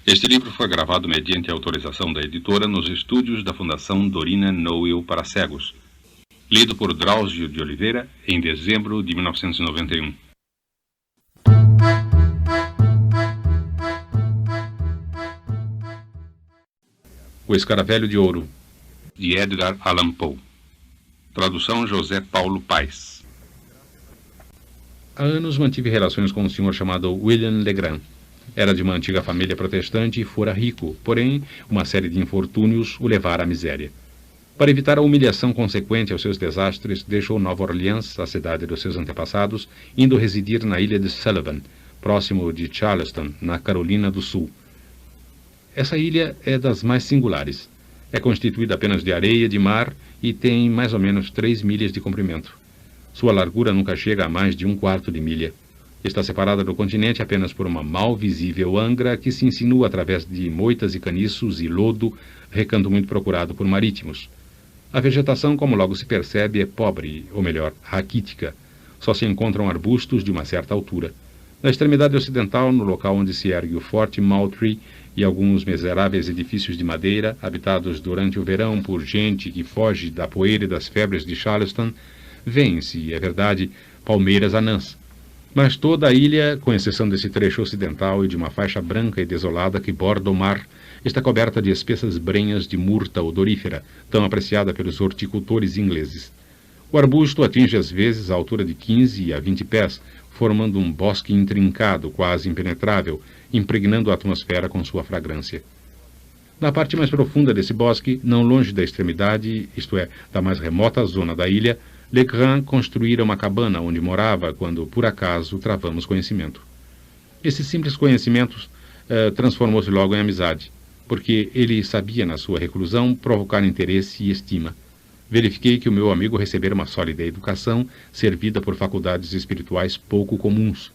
Este livro foi gravado mediante autorização da editora nos estúdios da Fundação Dorina Noel para Cegos, lido por Drauzio de Oliveira em dezembro de 1991. O Escaravelho de Ouro, de Edgar Allan Poe. Tradução José Paulo Paes. Há anos mantive relações com um senhor chamado William Legrand. Era de uma antiga família protestante e fora rico, porém, uma série de infortúnios o levara à miséria. Para evitar a humilhação consequente aos seus desastres, deixou Nova Orleans, a cidade dos seus antepassados, indo residir na ilha de Sullivan, próximo de Charleston, na Carolina do Sul. Essa ilha é das mais singulares. É constituída apenas de areia de mar e tem mais ou menos 3 milhas de comprimento. Sua largura nunca chega a mais de 1/4 de milha. Está separada do continente apenas por uma mal visível angra que se insinua através de moitas e caniços e lodo, recanto muito procurado por marítimos. A vegetação, como logo se percebe, é pobre, ou melhor, raquítica. Só se encontram arbustos de uma certa altura. Na extremidade ocidental, no local onde se ergue o Forte Moultrie e alguns miseráveis edifícios de madeira, habitados durante o verão por gente que foge da poeira e das febres de Charleston, vêem-se, é verdade, palmeiras anãs. Mas toda a ilha, com exceção desse trecho ocidental e de uma faixa branca e desolada que borda o mar, está coberta de espessas brenhas de murta odorífera, tão apreciada pelos horticultores ingleses. O arbusto atinge às vezes a altura de 15 a 20 pés, formando um bosque intrincado, quase impenetrável, impregnando a atmosfera com sua fragrância. Na parte mais profunda desse bosque, não longe da extremidade, isto é, da mais remota zona da ilha, Legrand construíra uma cabana onde morava quando, por acaso, travamos conhecimento. Esse simples conhecimento transformou-se logo em amizade, porque ele sabia, na sua reclusão, provocar interesse e estima. Verifiquei que o meu amigo recebera uma sólida educação, servida por faculdades espirituais pouco comuns,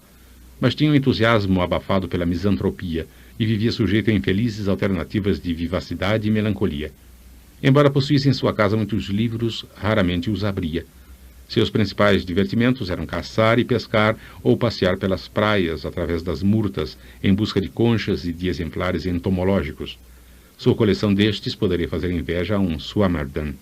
mas tinha um entusiasmo abafado pela misantropia e vivia sujeito a infelizes alternativas de vivacidade e melancolia. Embora possuísse em sua casa muitos livros, raramente os abria. Seus principais divertimentos eram caçar e pescar ou passear pelas praias através das murtas em busca de conchas e de exemplares entomológicos. Sua coleção destes poderia fazer inveja a um Swammerdam.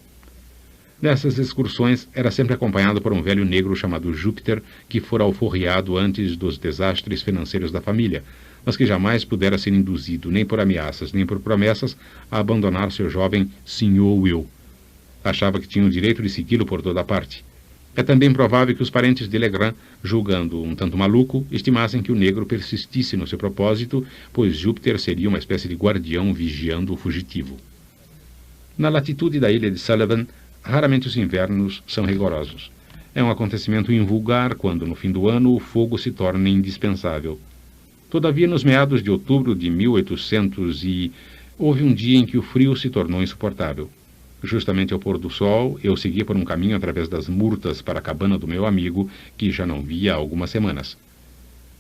Nessas excursões era sempre acompanhado por um velho negro chamado Júpiter, que fora alforriado antes dos desastres financeiros da família, mas que jamais pudera ser induzido, nem por ameaças, nem por promessas, a abandonar seu jovem Sr. Will. Achava que tinha o direito de segui-lo por toda parte. É também provável que os parentes de Legrand, julgando um tanto maluco, estimassem que o negro persistisse no seu propósito, pois Júpiter seria uma espécie de guardião vigiando o fugitivo. Na latitude da ilha de Sullivan, raramente os invernos são rigorosos. É um acontecimento invulgar quando, no fim do ano, o fogo se torna indispensável. Todavia, nos meados de outubro de 1800 houve um dia em que o frio se tornou insuportável. Justamente ao pôr do sol, eu segui por um caminho através das murtas para a cabana do meu amigo, que já não via há algumas semanas.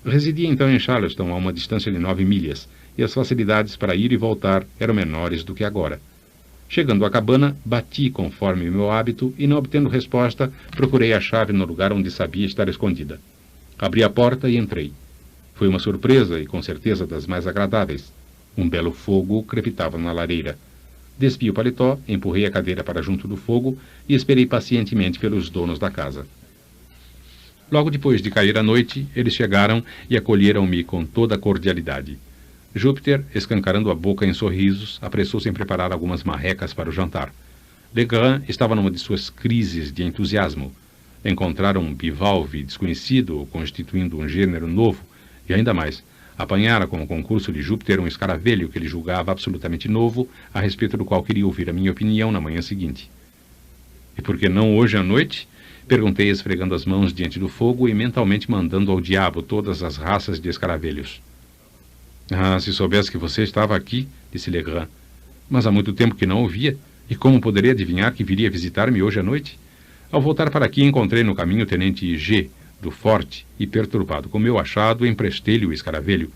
Residia então em Charleston, a uma distância de 9 milhas, e as facilidades para ir e voltar eram menores do que agora. Chegando à cabana, bati conforme o meu hábito e, não obtendo resposta, procurei a chave no lugar onde sabia estar escondida. Abri a porta e entrei. Foi uma surpresa e, com certeza, das mais agradáveis. Um belo fogo crepitava na lareira. Despi o paletó, empurrei a cadeira para junto do fogo e esperei pacientemente pelos donos da casa. Logo depois de cair a noite, eles chegaram e acolheram-me com toda a cordialidade. Júpiter, escancarando a boca em sorrisos, apressou-se em preparar algumas marrecas para o jantar. Legrand estava numa de suas crises de entusiasmo. Encontraram um bivalve desconhecido, constituindo um gênero novo, e ainda mais, apanhara com o concurso de Júpiter um escaravelho que ele julgava absolutamente novo, a respeito do qual queria ouvir a minha opinião na manhã seguinte. E por que não hoje à noite? Perguntei, esfregando as mãos diante do fogo e mentalmente mandando ao diabo todas as raças de escaravelhos. Ah, se soubesse que você estava aqui, disse Legrand. Mas há muito tempo que não o via, e como poderia adivinhar que viria visitar-me hoje à noite? Ao voltar para aqui, encontrei no caminho o tenente G, do forte, e perturbado com meu achado, emprestei-lhe o escaravelho.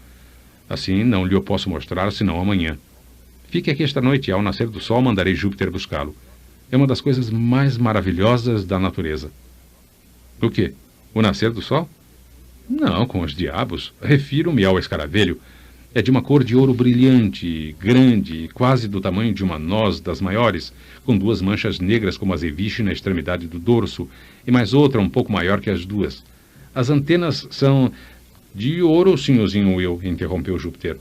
Assim, não lhe o posso mostrar senão amanhã. Fique aqui esta noite e, ao nascer do sol, mandarei Júpiter buscá-lo. É uma das coisas mais maravilhosas da natureza. O quê? O nascer do sol? Não, com os diabos. Refiro-me ao escaravelho. É de uma cor de ouro brilhante, grande, quase do tamanho de uma noz das maiores, com 2 manchas negras como azeviche na extremidade do dorso, e mais outra um pouco maior que as duas. As antenas são... De ouro, senhorzinho Will, interrompeu Júpiter.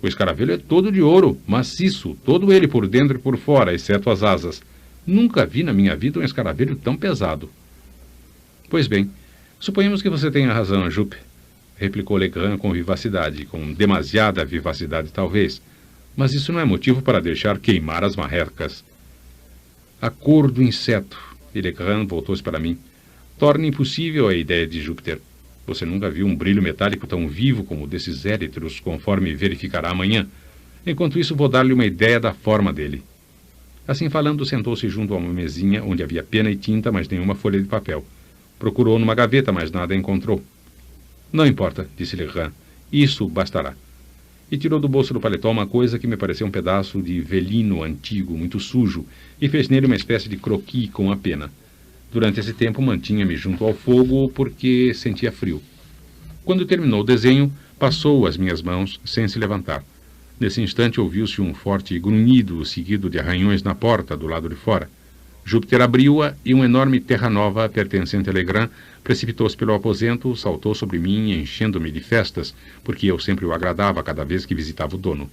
O escaravelho é todo de ouro, maciço, todo ele por dentro e por fora, exceto as asas. Nunca vi na minha vida um escaravelho tão pesado. Pois bem, suponhamos que você tenha razão, Júpiter, replicou Legrand com vivacidade, com demasiada vivacidade talvez, mas isso não é motivo para deixar queimar as marrecas. A cor do inseto, e Legrand voltou-se para mim, torna impossível a ideia de Júpiter. Você nunca viu um brilho metálico tão vivo como o desses éritros, conforme verificará amanhã. Enquanto isso, vou dar-lhe uma ideia da forma dele. Assim falando, sentou-se junto a uma mesinha onde havia pena e tinta, mas nenhuma folha de papel. Procurou numa gaveta, mas nada encontrou. Não importa, disse Legrand. Isso bastará. E tirou do bolso do paletó uma coisa que me pareceu um pedaço de velino antigo, muito sujo, e fez nele uma espécie de croquis com a pena. Durante esse tempo, mantinha-me junto ao fogo porque sentia frio. Quando terminou o desenho, passou as minhas mãos sem se levantar. Nesse instante, ouviu-se um forte grunhido, seguido de arranhões na porta do lado de fora. Júpiter abriu-a e uma enorme terra nova, pertencente a Legrand, precipitou-se pelo aposento, saltou sobre mim, enchendo-me de festas, porque eu sempre o agradava cada vez que visitava o dono.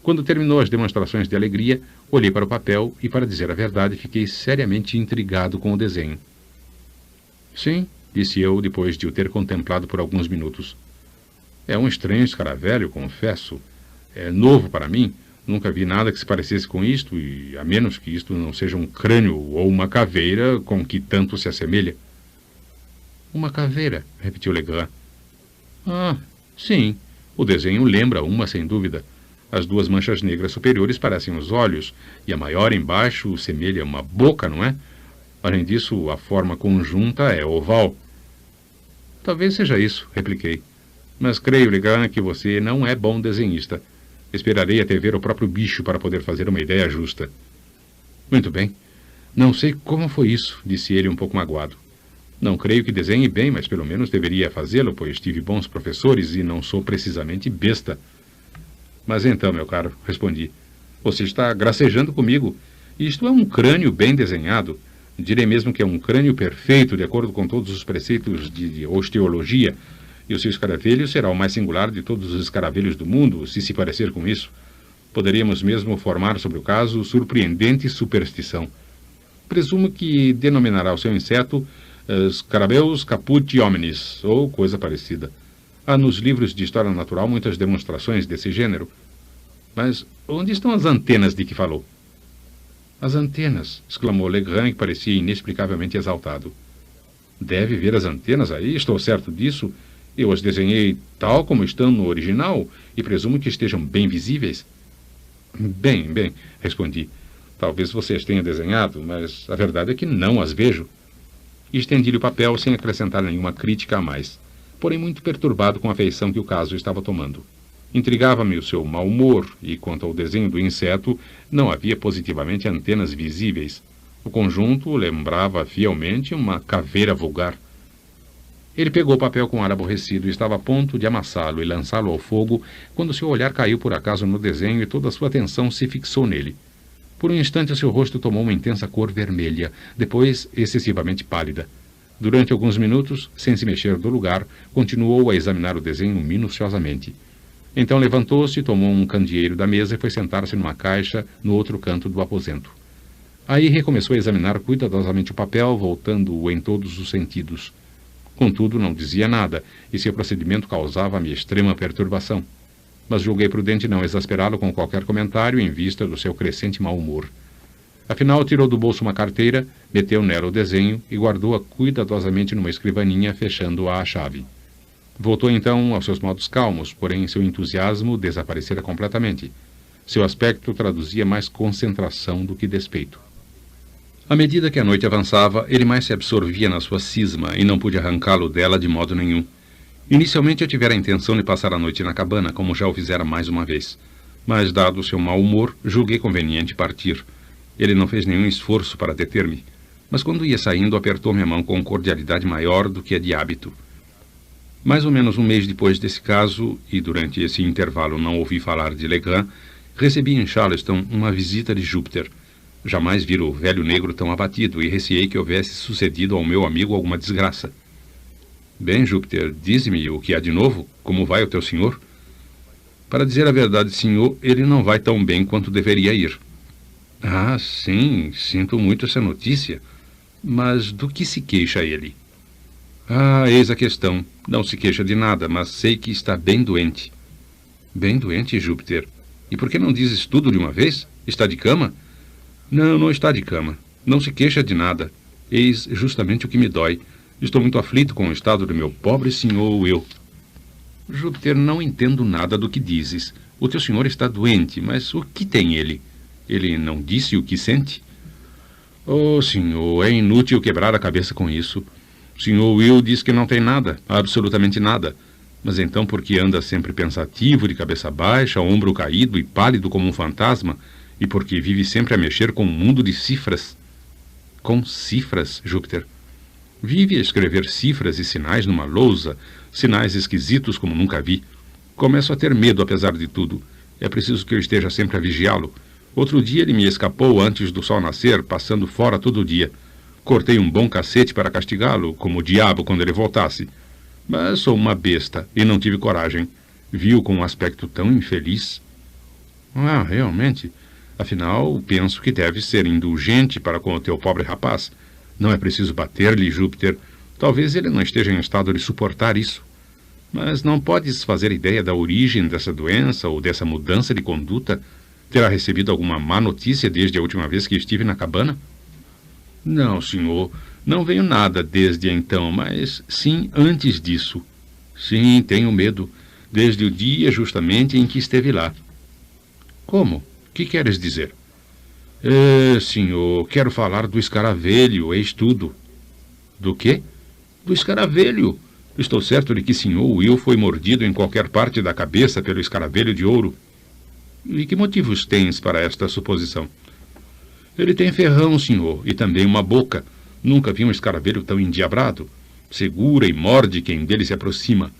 Quando terminou as demonstrações de alegria, olhei para o papel e, para dizer a verdade, fiquei seriamente intrigado com o desenho. Sim, disse eu, depois de o ter contemplado por alguns minutos. É um estranho escaravelho, confesso. É novo para mim. Nunca vi nada que se parecesse com isto, e a menos que isto não seja um crânio ou uma caveira com que tanto se assemelha. Uma caveira, repetiu Legrand. Ah, sim. O desenho lembra uma, sem dúvida. As 2 manchas negras superiores parecem os olhos, e a maior embaixo semelha uma boca, não é? Além disso, a forma conjunta é oval. Talvez seja isso, repliquei. Mas creio, Legrand, que você não é bom desenhista. Esperarei até ver o próprio bicho para poder fazer uma ideia justa. Muito bem. Não sei como foi isso, disse ele um pouco magoado. Não creio que desenhe bem, mas pelo menos deveria fazê-lo, pois tive bons professores e não sou precisamente besta. Mas então, meu caro, respondi, você está gracejando comigo. Isto é um crânio bem desenhado. Direi mesmo que é um crânio perfeito, de acordo com todos os preceitos de osteologia, e o seu escaravelho será o mais singular de todos os escaravelhos do mundo, se parecer com isso. Poderíamos mesmo formar sobre o caso surpreendente superstição. Presumo que denominará o seu inseto Scarabeus caput hominis, ou coisa parecida. Há nos livros de história natural muitas demonstrações desse gênero. Mas onde estão as antenas de que falou? As antenas, exclamou Legrand, que parecia inexplicavelmente exaltado. Deve ver as antenas aí, estou certo disso. Eu as desenhei tal como estão no original e presumo que estejam bem visíveis. Bem, respondi. Talvez você as tenha desenhado, mas a verdade é que não as vejo. E estendi-lhe o papel sem acrescentar nenhuma crítica a mais, porém muito perturbado com a feição que o caso estava tomando. Intrigava-me o seu mau humor, e quanto ao desenho do inseto, não havia positivamente antenas visíveis. O conjunto lembrava fielmente uma caveira vulgar. Ele pegou o papel com ar aborrecido e estava a ponto de amassá-lo e lançá-lo ao fogo, quando seu olhar caiu por acaso no desenho e toda a sua atenção se fixou nele. Por um instante, seu rosto tomou uma intensa cor vermelha, depois excessivamente pálida. Durante alguns minutos, sem se mexer do lugar, continuou a examinar o desenho minuciosamente. Então levantou-se, tomou um candeeiro da mesa e foi sentar-se numa caixa no outro canto do aposento. Aí recomeçou a examinar cuidadosamente o papel, voltando-o em todos os sentidos. Contudo, não dizia nada, e seu procedimento causava-me extrema perturbação. Mas julguei prudente não exasperá-lo com qualquer comentário em vista do seu crescente mau humor. Afinal, tirou do bolso uma carteira, meteu nela o desenho e guardou-a cuidadosamente numa escrivaninha, fechando-a à chave. Voltou então aos seus modos calmos, porém seu entusiasmo desaparecera completamente. Seu aspecto traduzia mais concentração do que despeito. À medida que a noite avançava, ele mais se absorvia na sua cisma e não pude arrancá-lo dela de modo nenhum. Inicialmente eu tivera a intenção de passar a noite na cabana, como já o fizera mais uma vez. Mas, dado o seu mau humor, julguei conveniente partir. Ele não fez nenhum esforço para deter-me, mas quando ia saindo apertou minha mão com cordialidade maior do que a de hábito. Mais ou menos um mês depois desse caso, e durante esse intervalo não ouvi falar de Legrand, recebi em Charleston uma visita de Júpiter. Jamais vira o velho negro tão abatido e receei que houvesse sucedido ao meu amigo alguma desgraça. Bem, Júpiter, dize-me o que há de novo? Como vai o teu senhor? Para dizer a verdade, senhor, ele não vai tão bem quanto deveria ir. Ah, sim, sinto muito essa notícia. Mas do que se queixa ele? Ah, eis a questão. Não se queixa de nada, mas sei que está bem doente. Bem doente, Júpiter? E por que não dizes tudo de uma vez? Está de cama? Não, não está de cama. Não se queixa de nada. Eis justamente o que me dói. Estou muito aflito com o estado do meu pobre senhor Will. Júpiter, não entendo nada do que dizes. O teu senhor está doente, mas o que tem ele? Ele não disse o que sente? Oh, senhor, é inútil quebrar a cabeça com isso. O senhor Will diz que não tem nada, absolutamente nada. Mas então por que anda sempre pensativo, de cabeça baixa, ombro caído e pálido como um fantasma? E porque vive sempre a mexer com um mundo de cifras? Com cifras, Júpiter? Vive a escrever cifras e sinais numa lousa, sinais esquisitos como nunca vi. Começo a ter medo, apesar de tudo. É preciso que eu esteja sempre a vigiá-lo. Outro dia ele me escapou antes do sol nascer, passando fora todo dia. Cortei um bom cacete para castigá-lo, como o diabo quando ele voltasse. Mas sou uma besta e não tive coragem. Vi-o com um aspecto tão infeliz. Ah, realmente? Afinal, penso que deve ser indulgente para com o teu pobre rapaz. Não é preciso bater-lhe, Júpiter. Talvez ele não esteja em estado de suportar isso. Mas não podes fazer ideia da origem dessa doença ou dessa mudança de conduta? Terá recebido alguma má notícia desde a última vez que estive na cabana? Não, senhor. Não veio nada desde então, mas sim antes disso. Sim, tenho medo. Desde o dia justamente em que esteve lá. Como? Que queres dizer? Senhor, quero falar do escaravelho, eis tudo. Do quê? Do escaravelho. Estou certo de que senhor Will foi mordido em qualquer parte da cabeça pelo escaravelho de ouro. E que motivos tens para esta suposição? Ele tem ferrão, senhor, e também uma boca. Nunca vi um escaravelho tão endiabrado. Segura e morde quem dele se aproxima.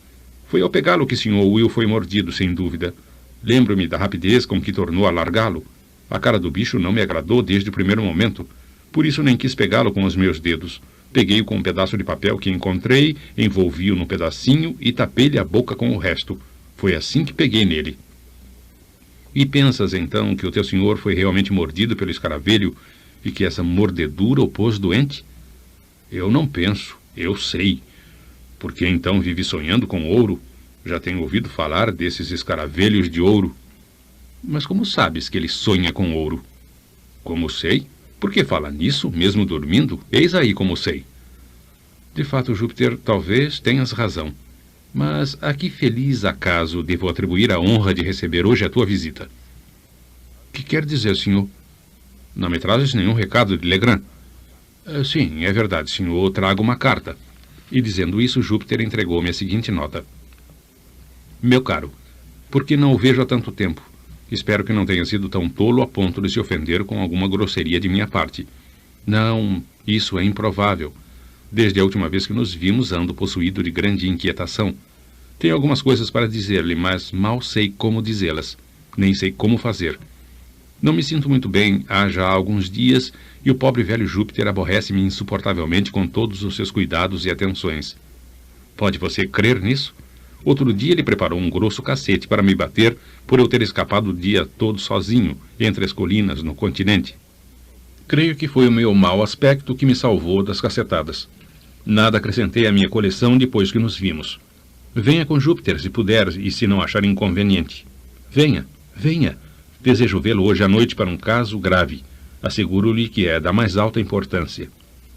Foi ao pegá-lo que senhor Will foi mordido, sem dúvida. Lembro-me da rapidez com que tornou a largá-lo. A cara do bicho não me agradou desde o primeiro momento. Por isso nem quis pegá-lo com os meus dedos. Peguei-o com um pedaço de papel que encontrei, envolvi-o num pedacinho e tapei-lhe a boca com o resto. Foi assim que peguei nele. E pensas, então, que o teu senhor foi realmente mordido pelo escaravelho e que essa mordedura o pôs doente? Eu não penso, eu sei. Porque então vive sonhando com ouro? Já tenho ouvido falar desses escaravelhos de ouro. Mas como sabes que ele sonha com ouro? Como sei? Por que fala nisso, mesmo dormindo? Eis aí como sei. De fato, Júpiter, talvez tenhas razão. Mas a que feliz acaso devo atribuir a honra de receber hoje a tua visita? Que quer dizer, senhor? Não me trazes nenhum recado de Legrand? Sim, é verdade, senhor. Trago uma carta. E dizendo isso, Júpiter entregou-me a seguinte nota. Meu caro, por que não o vejo há tanto tempo? Espero que não tenha sido tão tolo a ponto de se ofender com alguma grosseria de minha parte. Não, isso é improvável. Desde a última vez que nos vimos, ando possuído de grande inquietação. Tenho algumas coisas para dizer-lhe, mas mal sei como dizê-las. Nem sei como fazer. Não me sinto muito bem há já alguns dias e o pobre velho Júpiter aborrece-me insuportavelmente com todos os seus cuidados e atenções. Pode você crer nisso? Outro dia ele preparou um grosso cacete para me bater por eu ter escapado o dia todo sozinho, entre as colinas, no continente. Creio que foi o meu mau aspecto que me salvou das cacetadas. Nada acrescentei à minha coleção depois que nos vimos. Venha com Júpiter, se puder, e se não achar inconveniente. Venha, venha. Desejo vê-lo hoje à noite para um caso grave. Asseguro-lhe que é da mais alta importância.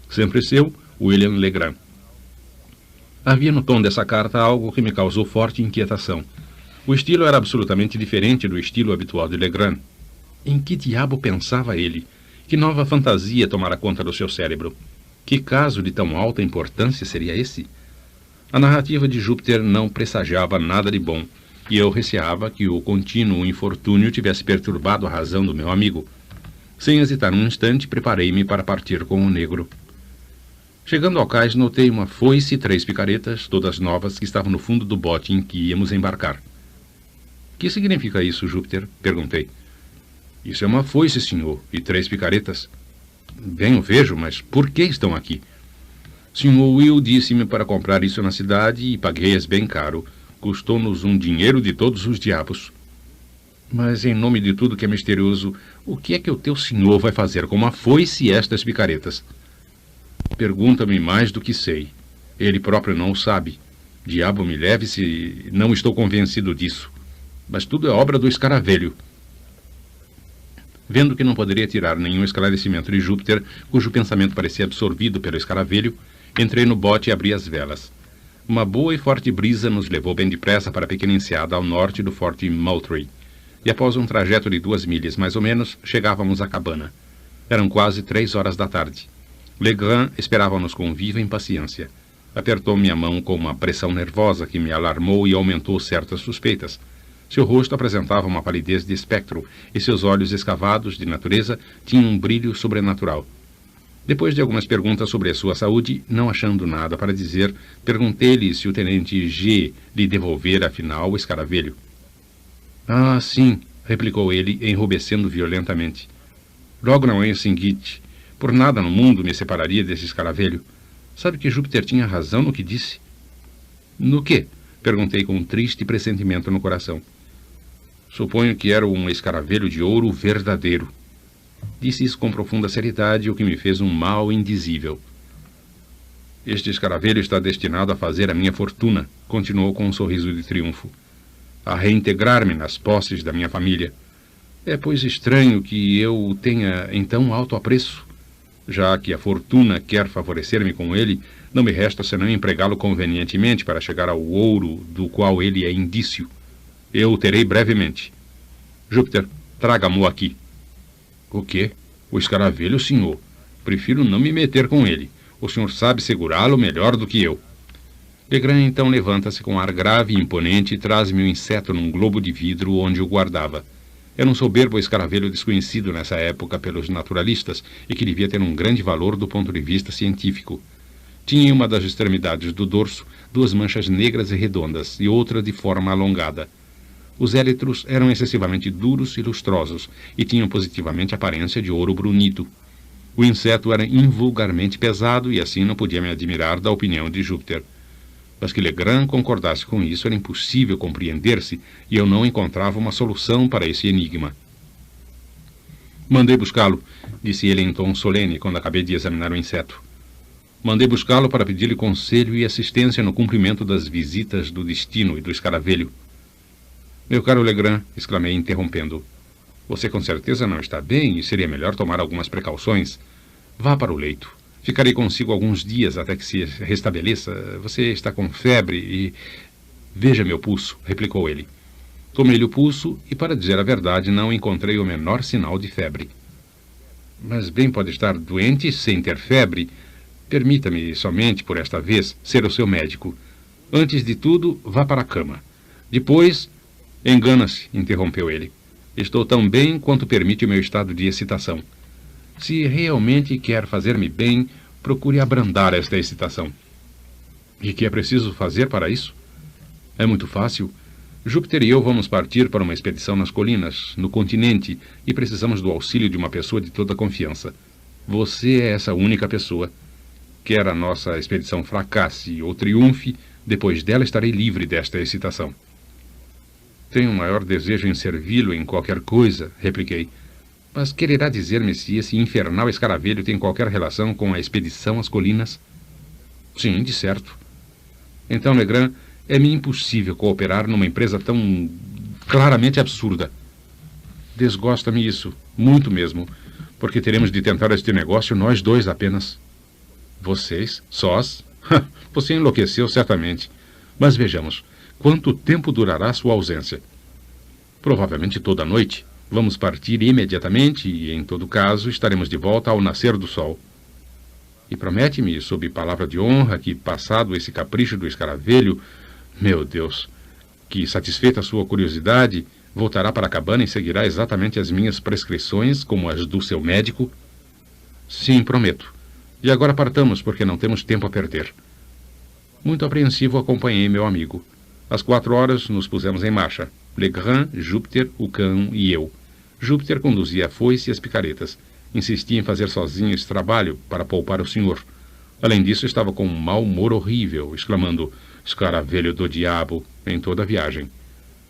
Sempre seu, William Legrand. Havia no tom dessa carta algo que me causou forte inquietação. O estilo era absolutamente diferente do estilo habitual de Legrand. Em que diabo pensava ele? Que nova fantasia tomara conta do seu cérebro? Que caso de tão alta importância seria esse? A narrativa de Júpiter não pressagiava nada de bom, e eu receava que o contínuo infortúnio tivesse perturbado a razão do meu amigo. Sem hesitar um instante, preparei-me para partir com o negro. Chegando ao cais, notei uma foice e 3 picaretas, todas novas, que estavam no fundo do bote em que íamos embarcar. Que significa isso, Júpiter? Perguntei. Isso é uma foice, senhor, e 3 picaretas. Bem, o vejo, mas por que estão aqui? Senhor Will disse-me para comprar isso na cidade e paguei-as bem caro. Custou-nos um dinheiro de todos os diabos. Mas, em nome de tudo que é misterioso, o que é que o teu senhor vai fazer com uma foice e estas picaretas? Pergunta-me mais do que sei. Ele próprio não o sabe. Diabo me leve se não estou convencido disso. Mas tudo é obra do escaravelho. Vendo que não poderia tirar nenhum esclarecimento de Júpiter, cujo pensamento parecia absorvido pelo escaravelho, entrei no bote e abri as velas. Uma boa e forte brisa nos levou bem depressa para a pequena enseada ao norte do Forte Moultrie, e após um trajeto de 2 milhas mais ou menos, chegávamos à cabana. Eram quase 3 horas da tarde. Legrand esperava-nos com viva impaciência. Apertou minha mão com uma pressão nervosa que me alarmou e aumentou certas suspeitas. Seu rosto apresentava uma palidez de espectro, e seus olhos escavados de natureza tinham um brilho sobrenatural. Depois de algumas perguntas sobre a sua saúde, não achando nada para dizer, perguntei-lhe se o tenente G lhe devolvera afinal o escaravelho. Ah, sim, replicou ele, enrubescendo violentamente. Logo na manhã seguinte, por nada no mundo me separaria desse escaravelho. Sabe que Júpiter tinha razão no que disse? No quê? Perguntei com um triste pressentimento no coração. Suponho que era um escaravelho de ouro verdadeiro. Disse isso com profunda seriedade, o que me fez um mal indizível. Este escaravelho está destinado a fazer a minha fortuna, continuou com um sorriso de triunfo. A reintegrar-me nas posses da minha família. É, pois, estranho que eu o tenha em tão alto apreço. Já que a fortuna quer favorecer-me com ele, não me resta senão empregá-lo convenientemente para chegar ao ouro do qual ele é indício. Eu o terei brevemente. Júpiter, traga-mo aqui. O quê? O escaravelho, senhor. Prefiro não me meter com ele. O senhor sabe segurá-lo melhor do que eu. Legrand então levanta-se com ar grave e imponente e traz-me o inseto num globo de vidro onde o guardava. Era um soberbo escaravelho desconhecido nessa época pelos naturalistas e que devia ter um grande valor do ponto de vista científico. Tinha em uma das extremidades do dorso 2 manchas negras e redondas e outra de forma alongada. Os életros eram excessivamente duros e lustrosos e tinham positivamente aparência de ouro brunido. O inseto era invulgarmente pesado e assim não podia me admirar da opinião de Júpiter. Mas que Legrand concordasse com isso era impossível compreender-se e eu não encontrava uma solução para esse enigma. Mandei buscá-lo, disse ele em tom solene quando acabei de examinar o inseto. Mandei buscá-lo para pedir-lhe conselho e assistência no cumprimento das visitas do destino e do escaravelho. Meu caro Legrand, exclamei interrompendo, você com certeza não está bem e seria melhor tomar algumas precauções. Vá para o leito. Ficarei consigo alguns dias até que se restabeleça. Você está com febre e... Veja meu pulso, replicou ele. Tomei-lhe o pulso e, para dizer a verdade, não encontrei o menor sinal de febre. Mas bem pode estar doente sem ter febre. Permita-me somente, por esta vez, ser o seu médico. Antes de tudo, vá para a cama. Depois... Engana-se, interrompeu ele. Estou tão bem quanto permite o meu estado de excitação. Se realmente quer fazer-me bem, procure abrandar esta excitação. E que é preciso fazer para isso? É muito fácil. Júpiter e eu vamos partir para uma expedição nas colinas, no continente, e precisamos do auxílio de uma pessoa de toda confiança. Você é essa única pessoa. Quer a nossa expedição fracasse ou triunfe, depois dela estarei livre desta excitação. Tenho um maior desejo em servi-lo em qualquer coisa, repliquei. Mas quererá dizer-me se esse infernal escaravelho tem qualquer relação com a expedição às colinas? Sim, de certo. Então, Legrand, é-me impossível cooperar numa empresa tão claramente absurda. Desgosta-me isso, muito mesmo, porque teremos de tentar este negócio nós dois apenas. Vocês? Sós? Você enlouqueceu certamente. Mas vejamos, quanto tempo durará sua ausência? Provavelmente toda a noite. Vamos partir imediatamente e, em todo caso, estaremos de volta ao nascer do sol. E promete-me, sob palavra de honra, que, passado esse capricho do escaravelho, meu Deus, que, satisfeita a sua curiosidade, voltará para a cabana e seguirá exatamente as minhas prescrições, como as do seu médico? Sim, prometo. E agora partamos, porque não temos tempo a perder. Muito apreensivo, acompanhei meu amigo. Às 4 horas, nos pusemos em marcha. Legrand, Júpiter, o cão e eu. Júpiter conduzia a foice e as picaretas. Insistia em fazer sozinho esse trabalho para poupar o senhor. Além disso, estava com um mau humor horrível, exclamando "escaravelho do diabo" em toda a viagem.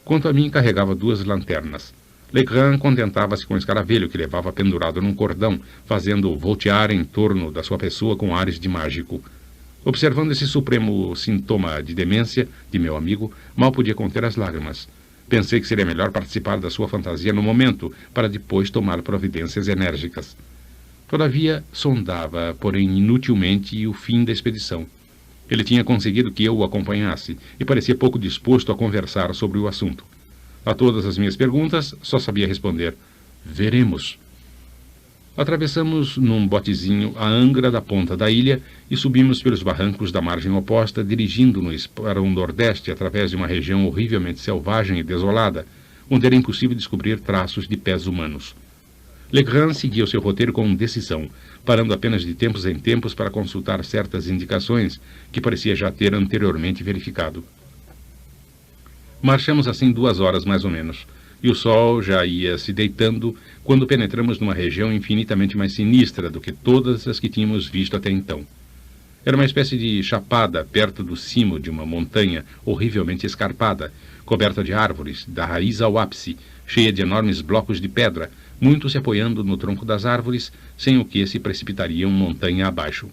Quanto a mim, carregava 2 lanternas. Legrand contentava-se com o escaravelho que levava pendurado num cordão, fazendo voltear em torno da sua pessoa com ares de mágico. Observando esse supremo sintoma de demência de meu amigo, mal podia conter as lágrimas. Pensei que seria melhor participar da sua fantasia no momento, para depois tomar providências enérgicas. Todavia, sondava, porém inutilmente, o fim da expedição. Ele tinha conseguido que eu o acompanhasse e parecia pouco disposto a conversar sobre o assunto. A todas as minhas perguntas, só sabia responder: "Veremos." Atravessamos num botezinho a angra da ponta da ilha e subimos pelos barrancos da margem oposta, dirigindo-nos para o nordeste através de uma região horrivelmente selvagem e desolada, onde era impossível descobrir traços de pés humanos. Legrand seguia o seu roteiro com decisão, parando apenas de tempos em tempos para consultar certas indicações que parecia já ter anteriormente verificado. Marchamos assim 2 horas mais ou menos, e o sol já ia se deitando quando penetramos numa região infinitamente mais sinistra do que todas as que tínhamos visto até então. Era uma espécie de chapada perto do cimo de uma montanha horrivelmente escarpada, coberta de árvores, da raiz ao ápice, cheia de enormes blocos de pedra, muitos se apoiando no tronco das árvores, sem o que se precipitariam montanha abaixo.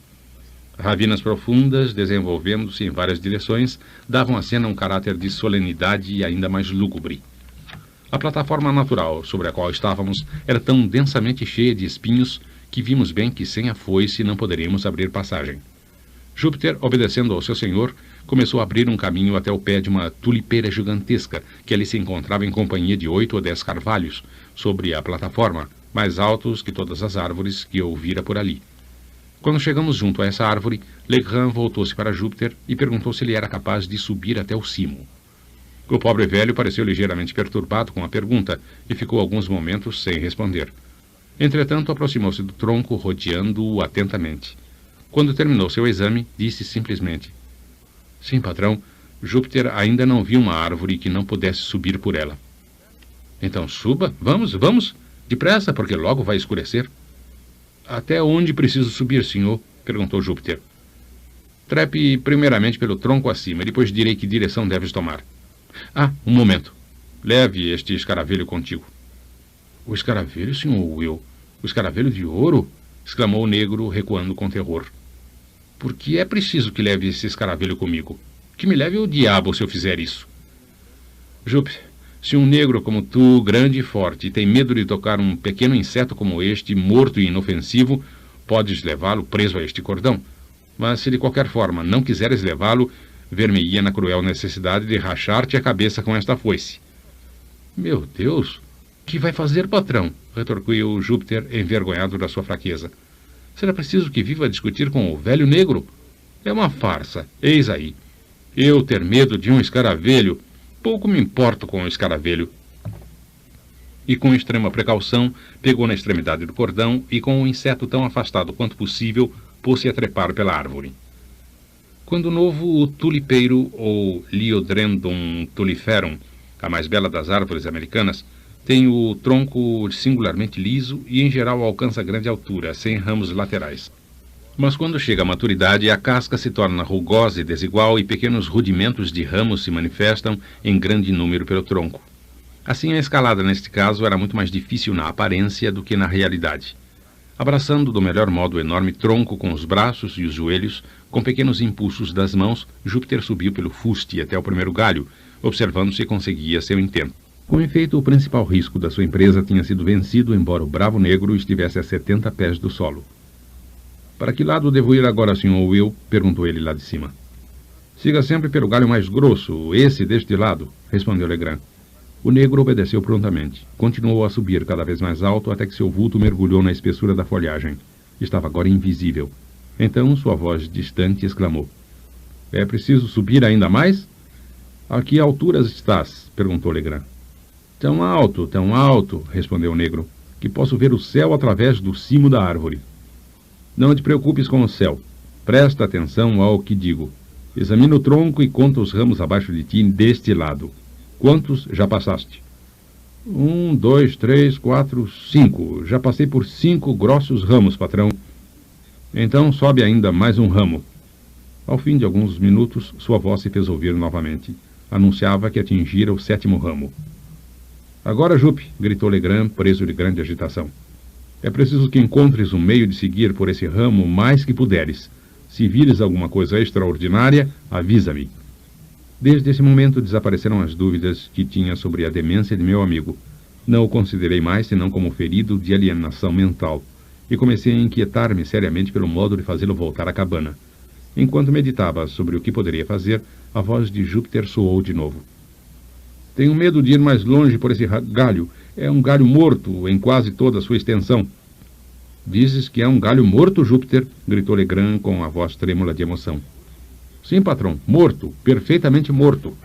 Ravinas profundas, desenvolvendo-se em várias direções, davam à cena um caráter de solenidade ainda mais lúgubre. A plataforma natural sobre a qual estávamos era tão densamente cheia de espinhos que vimos bem que sem a foice não poderíamos abrir passagem. Júpiter, obedecendo ao seu senhor, começou a abrir um caminho até o pé de uma tulipeira gigantesca, que ali se encontrava em companhia de 8 ou 10 carvalhos, sobre a plataforma, mais altos que todas as árvores que eu vira por ali. Quando chegamos junto a essa árvore, Legrand voltou-se para Júpiter e perguntou se ele era capaz de subir até o cimo. O pobre velho pareceu ligeiramente perturbado com a pergunta e ficou alguns momentos sem responder. Entretanto, aproximou-se do tronco, rodeando-o atentamente. Quando terminou seu exame, disse simplesmente: "Sim, patrão, Júpiter ainda não viu uma árvore que não pudesse subir por ela." "Então suba, vamos, depressa, porque logo vai escurecer." "Até onde preciso subir, senhor?" perguntou Júpiter. "Trepe primeiramente pelo tronco acima, depois direi que direção deves tomar." "Ah, um momento. Leve este escaravelho contigo." "O escaravelho, senhor Will? O escaravelho de ouro?" exclamou o negro, recuando com terror. "Por que é preciso que leve esse escaravelho comigo? Que me leve ao diabo se eu fizer isso." "Júpiter, se um negro como tu, grande e forte, tem medo de tocar um pequeno inseto como este, morto e inofensivo, podes levá-lo preso a este cordão. Mas se de qualquer forma não quiseres levá-lo, ver-me-ia na cruel necessidade de rachar-te a cabeça com esta foice." "Meu Deus! Que vai fazer, patrão?" retorquiu Júpiter, envergonhado da sua fraqueza. "Será preciso que viva a discutir com o velho negro? É uma farsa, eis aí. Eu ter medo de um escaravelho? Pouco me importo com o escaravelho." E com extrema precaução, pegou na extremidade do cordão e, com o inseto tão afastado quanto possível, pôs-se a trepar pela árvore. Quando novo, o tulipeiro, ou Liodendron tuliferum, a mais bela das árvores americanas, tem o tronco singularmente liso e, em geral, alcança grande altura, sem ramos laterais. Mas quando chega à maturidade, a casca se torna rugosa e desigual e pequenos rudimentos de ramos se manifestam em grande número pelo tronco. Assim, a escalada, neste caso, era muito mais difícil na aparência do que na realidade. Abraçando do melhor modo o enorme tronco com os braços e os joelhos, com pequenos impulsos das mãos, Júpiter subiu pelo fuste até o primeiro galho, observando se conseguia seu intento. Com efeito, o principal risco da sua empresa tinha sido vencido, embora o bravo negro estivesse a 70 pés do solo. "Para que lado devo ir agora, Sr. Will?" perguntou ele lá de cima. "Siga sempre pelo galho mais grosso, esse deste lado", respondeu Legrand. O negro obedeceu prontamente. Continuou a subir cada vez mais alto até que seu vulto mergulhou na espessura da folhagem. Estava agora invisível. Então sua voz distante exclamou: "É preciso subir ainda mais?" "A que alturas estás?" perguntou Legrand. Tão alto", respondeu o negro, "que posso ver o céu através do cimo da árvore." Não te preocupes com o céu. Presta atenção ao que digo. Examina o tronco e conta os ramos abaixo de ti deste lado. Quantos já passaste? 1, 2, 3, 4, 5. Já passei por 5 grossos ramos, patrão. Então sobe ainda mais um ramo. Ao fim de alguns minutos, sua voz se fez ouvir novamente. Anunciava que atingira o 7º ramo. Agora, Jupe, gritou Legrand, preso de grande agitação. É preciso que encontres um meio de seguir por esse ramo mais que puderes. Se vires alguma coisa extraordinária, avisa-me. Desde esse momento desapareceram as dúvidas que tinha sobre a demência de meu amigo. Não o considerei mais senão como ferido de alienação mental, e comecei a inquietar-me seriamente pelo modo de fazê-lo voltar à cabana. Enquanto meditava sobre o que poderia fazer, a voz de Júpiter soou de novo. Tenho medo de ir mais longe por esse galho. É um galho morto em quase toda a sua extensão. Dizes que é um galho morto, Júpiter? Gritou Legrand com a voz trêmula de emoção. Sim, patrão, morto, perfeitamente morto.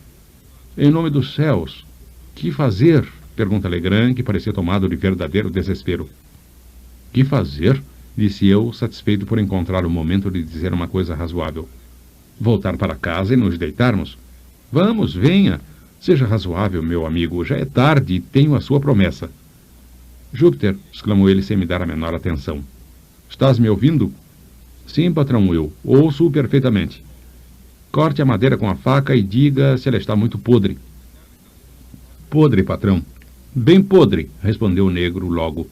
Em nome dos céus, que fazer? Pergunta Legrand, que parecia tomado de verdadeiro desespero. Que fazer? Disse eu, satisfeito por encontrar o momento de dizer uma coisa razoável. Voltar para casa e nos deitarmos? Vamos, venha. Seja razoável, meu amigo, já é tarde e tenho a sua promessa. Júpiter, exclamou ele sem me dar a menor atenção. Estás me ouvindo? Sim, patrão Will, ouço-o perfeitamente. Corte a madeira com a faca e diga se ela está muito podre. Podre, patrão. Bem podre, respondeu o negro logo.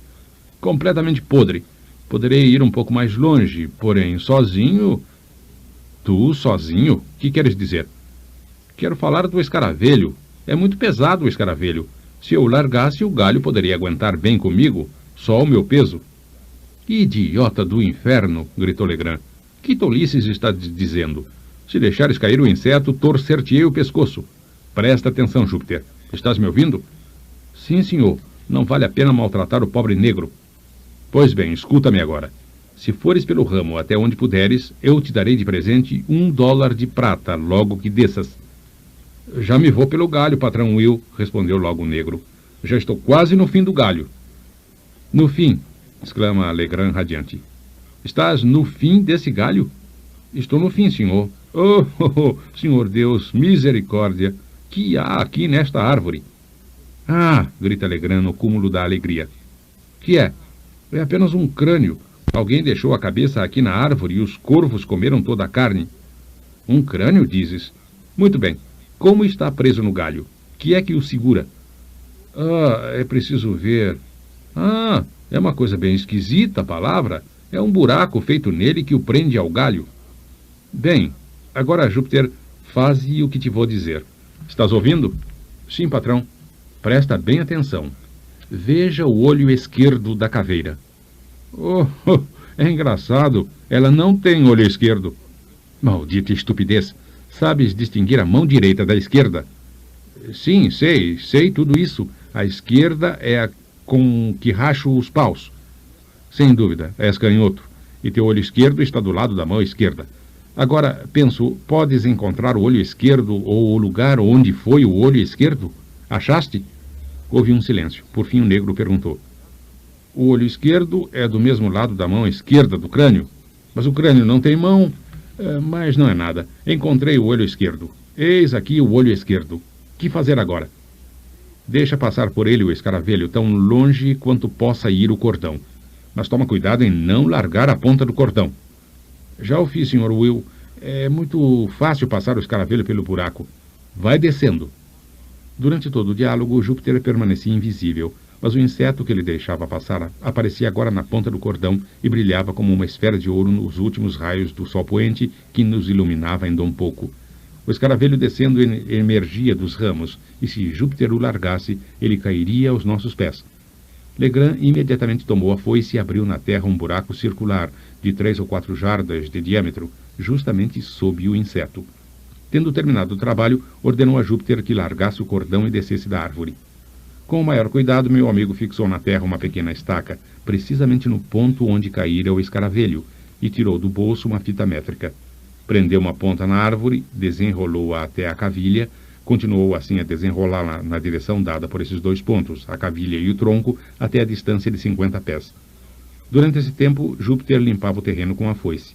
Completamente podre. Poderei ir um pouco mais longe, porém sozinho... Tu, sozinho? Que queres dizer? Quero falar do escaravelho. É muito pesado o escaravelho. Se eu o largasse, o galho poderia aguentar bem comigo. Só o meu peso. Idiota do inferno, gritou Legrand. Que tolices está dizendo? Se deixares cair o inseto, torcer-te-ei o pescoço. Presta atenção, Júpiter. Estás me ouvindo? Sim, senhor. Não vale a pena maltratar o pobre negro. Pois bem, escuta-me agora. Se fores pelo ramo até onde puderes, eu te darei de presente $1 de prata, logo que desças. Já me vou pelo galho, patrão Will, respondeu logo o negro. Já estou quase no fim do galho. No fim, exclama Legrand radiante. Estás no fim desse galho? Estou no fim, senhor. Oh, senhor Deus, misericórdia! Que há aqui nesta árvore? Ah, grita Legrand no cúmulo da alegria. Que é? É apenas um crânio. Alguém deixou a cabeça aqui na árvore e os corvos comeram toda a carne. Um crânio, dizes? Muito bem. Como está preso no galho? Que é que o segura? Ah, é preciso ver. Ah, é uma coisa bem esquisita a palavra. É um buraco feito nele que o prende ao galho. Bem, agora, Júpiter, faze o que te vou dizer. Estás ouvindo? Sim, patrão. Presta bem atenção. Veja o olho esquerdo da caveira. Oh, é engraçado. Ela não tem olho esquerdo. Maldita estupidez. Sabes distinguir a mão direita da esquerda? Sim, sei tudo isso. A esquerda é a com que racho os paus. Sem dúvida, és canhoto. E teu olho esquerdo está do lado da mão esquerda. Agora, penso, podes encontrar o olho esquerdo ou o lugar onde foi o olho esquerdo? Achaste? Houve um silêncio. Por fim, o negro perguntou. O olho esquerdo é do mesmo lado da mão esquerda do crânio. Mas o crânio não tem mão... mas não é nada. Encontrei o olho esquerdo. Eis aqui o olho esquerdo. Que fazer agora? Deixa passar por ele o escaravelho tão longe quanto possa ir o cordão. Mas toma cuidado em não largar a ponta do cordão. Já o fiz, Sr. Will. É muito fácil passar o escaravelho pelo buraco. Vai descendo. Durante todo o diálogo, Júpiter permanecia invisível, mas o inseto que ele deixava passar aparecia agora na ponta do cordão e brilhava como uma esfera de ouro nos últimos raios do sol poente que nos iluminava ainda um pouco. O escaravelho descendo emergia dos ramos, e se Júpiter o largasse, ele cairia aos nossos pés. Legrand imediatamente tomou a foice e abriu na terra um buraco circular, de 3 ou 4 jardas de diâmetro, justamente sob o inseto. Tendo terminado o trabalho, ordenou a Júpiter que largasse o cordão e descesse da árvore. Com o maior cuidado, meu amigo fixou na terra uma pequena estaca, precisamente no ponto onde caíra o escaravelho, e tirou do bolso uma fita métrica. Prendeu uma ponta na árvore, desenrolou-a até a cavilha, continuou assim a desenrolá-la na direção dada por esses 2 pontos, a cavilha e o tronco, até a distância de 50 pés. Durante esse tempo, Júpiter limpava o terreno com a foice.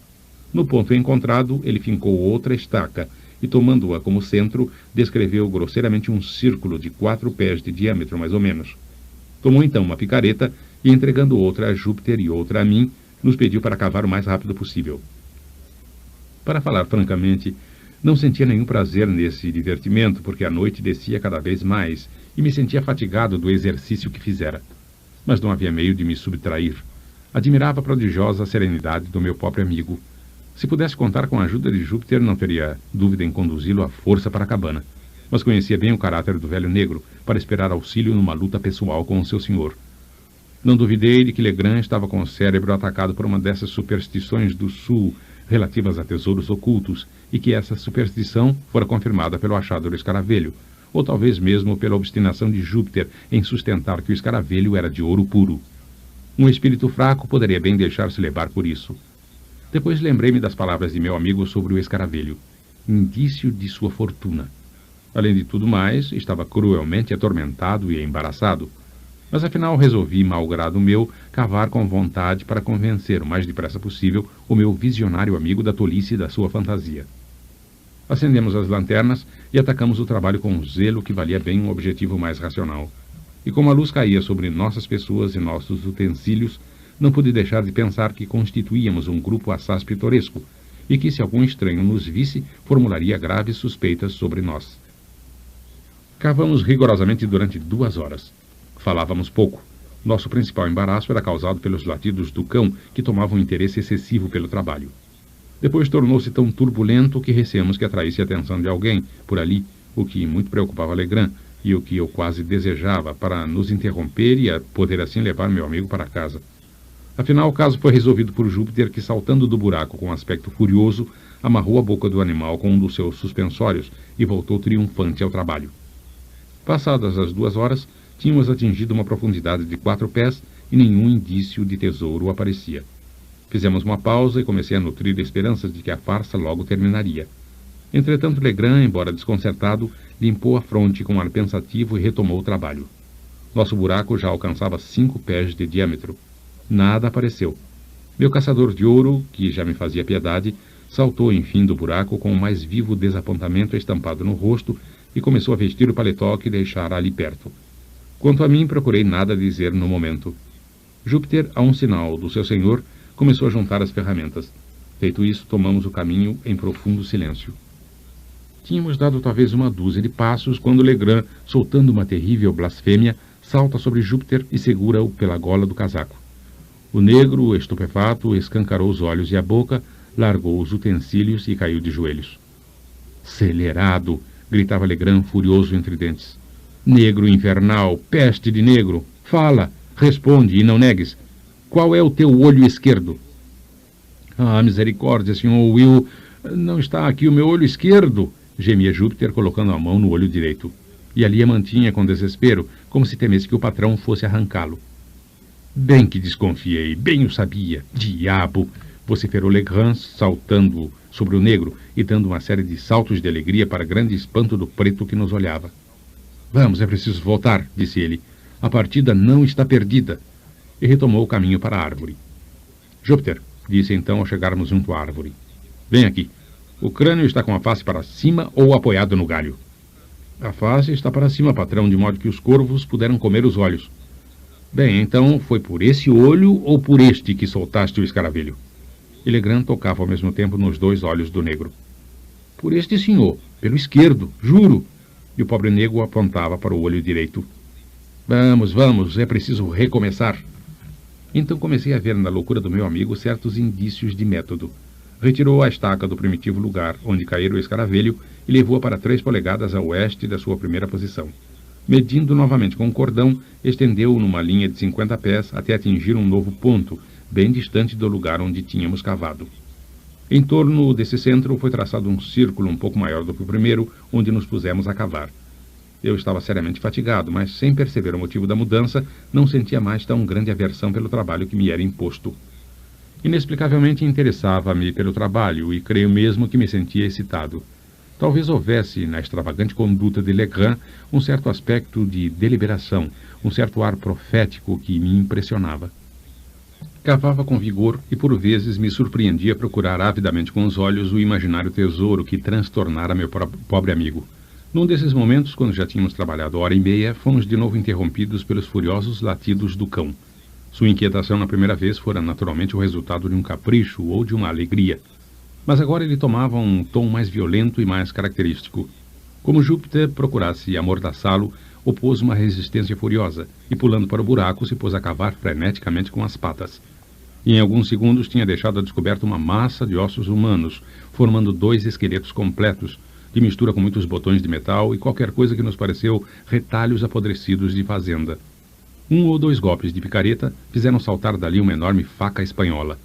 No ponto encontrado, ele fincou outra estaca e, tomando-a como centro, descreveu grosseiramente um círculo de 4 pés de diâmetro, mais ou menos. Tomou então uma picareta e, entregando outra a Júpiter e outra a mim, nos pediu para cavar o mais rápido possível. Para falar francamente, não sentia nenhum prazer nesse divertimento, porque a noite descia cada vez mais e me sentia fatigado do exercício que fizera. Mas não havia meio de me subtrair. Admirava a prodigiosa serenidade do meu próprio amigo. Se pudesse contar com a ajuda de Júpiter, não teria dúvida em conduzi-lo à força para a cabana. Mas conhecia bem o caráter do velho negro para esperar auxílio numa luta pessoal com o seu senhor. Não duvidei de que Legrand estava com o cérebro atacado por uma dessas superstições do sul relativas a tesouros ocultos e que essa superstição fora confirmada pelo achado do escaravelho, ou talvez mesmo pela obstinação de Júpiter em sustentar que o escaravelho era de ouro puro. Um espírito fraco poderia bem deixar-se levar por isso. Depois lembrei-me das palavras de meu amigo sobre o escaravelho, indício de sua fortuna. Além de tudo mais, estava cruelmente atormentado e embaraçado. Mas afinal resolvi, malgrado meu, cavar com vontade para convencer o mais depressa possível o meu visionário amigo da tolice da sua fantasia. Acendemos as lanternas e atacamos o trabalho com um zelo que valia bem um objetivo mais racional. E como a luz caía sobre nossas pessoas e nossos utensílios, não pude deixar de pensar que constituíamos um grupo assaz pitoresco e que, se algum estranho nos visse, formularia graves suspeitas sobre nós. Cavamos rigorosamente durante 2 horas. Falávamos pouco. Nosso principal embaraço era causado pelos latidos do cão, que tomavam um interesse excessivo pelo trabalho. Depois tornou-se tão turbulento que receamos que atraísse a atenção de alguém por ali, o que muito preocupava Legrand, e o que eu quase desejava para nos interromper e a poder assim levar meu amigo para casa. Afinal, o caso foi resolvido por Júpiter, que, saltando do buraco com um aspecto furioso, amarrou a boca do animal com um dos seus suspensórios e voltou triunfante ao trabalho. Passadas as 2 horas, tínhamos atingido uma profundidade de 4 pés e nenhum indício de tesouro aparecia. Fizemos uma pausa e comecei a nutrir esperanças de que a farsa logo terminaria. Entretanto, Legrand, embora desconcertado, limpou a fronte com um ar pensativo e retomou o trabalho. Nosso buraco já alcançava 5 pés de diâmetro. Nada apareceu. Meu caçador de ouro, que já me fazia piedade, saltou enfim do buraco com o mais vivo desapontamento estampado no rosto e começou a vestir o paletó que deixara ali perto. Quanto a mim, procurei nada dizer no momento. Júpiter, a um sinal do seu senhor, começou a juntar as ferramentas. Feito isso, tomamos o caminho em profundo silêncio. Tínhamos dado talvez 1 dúzia de passos quando Legrand, soltando uma terrível blasfêmia, salta sobre Júpiter e segura-o pela gola do casaco. O negro, estupefato, escancarou os olhos e a boca, largou os utensílios e caiu de joelhos. Celerado! Gritava Legrand, furioso entre dentes. Negro infernal, peste de negro, fala, responde e não negues. Qual é o teu olho esquerdo? Ah, misericórdia, Sr. Will, não está aqui o meu olho esquerdo, gemia Júpiter, colocando a mão no olho direito. E ali a mantinha com desespero, como se temesse que o patrão fosse arrancá-lo. Bem que desconfiei, bem o sabia. Diabo! Vociferou Legrand, saltando sobre o negro e dando uma série de saltos de alegria para grande espanto do preto que nos olhava. Vamos, é preciso voltar, disse ele. A partida não está perdida. E retomou o caminho para a árvore. Júpiter, disse então ao chegarmos junto à árvore. Vem aqui. O crânio está com a face para cima ou apoiado no galho? A face está para cima, patrão, de modo que os corvos puderam comer os olhos. Bem, então foi por esse olho ou por este que soltaste o escaravelho? E Legrand tocava ao mesmo tempo nos 2 olhos do negro. Por este, senhor, pelo esquerdo, juro. E o pobre negro apontava para o olho direito. Vamos, vamos, é preciso recomeçar. Então comecei a ver na loucura do meu amigo certos indícios de método. Retirou a estaca do primitivo lugar onde caíra o escaravelho e levou-a para 3 polegadas a oeste da sua primeira posição. Medindo novamente com o cordão, estendeu-o numa linha de 50 pés até atingir um novo ponto, bem distante do lugar onde tínhamos cavado. Em torno desse centro foi traçado um círculo um pouco maior do que o primeiro, onde nos pusemos a cavar. Eu estava seriamente fatigado, mas sem perceber o motivo da mudança, não sentia mais tão grande aversão pelo trabalho que me era imposto. Inexplicavelmente interessava-me pelo trabalho e creio mesmo que me sentia excitado. Talvez houvesse, na extravagante conduta de Legrand, um certo aspecto de deliberação, um certo ar profético que me impressionava. Cavava com vigor e por vezes me surpreendia procurar avidamente com os olhos o imaginário tesouro que transtornara meu pobre amigo. Num desses momentos, quando já tínhamos trabalhado hora e meia, fomos de novo interrompidos pelos furiosos latidos do cão. Sua inquietação na primeira vez fora naturalmente o resultado de um capricho ou de uma alegria. Mas agora ele tomava um tom mais violento e mais característico. Como Júpiter procurasse amordaçá-lo, opôs uma resistência furiosa e, pulando para o buraco, se pôs a cavar freneticamente com as patas. E em alguns segundos tinha deixado a descoberto uma massa de ossos humanos, formando 2 esqueletos completos, de mistura com muitos botões de metal e qualquer coisa que nos pareceu retalhos apodrecidos de fazenda. 1 ou 2 golpes de picareta fizeram saltar dali uma enorme faca espanhola.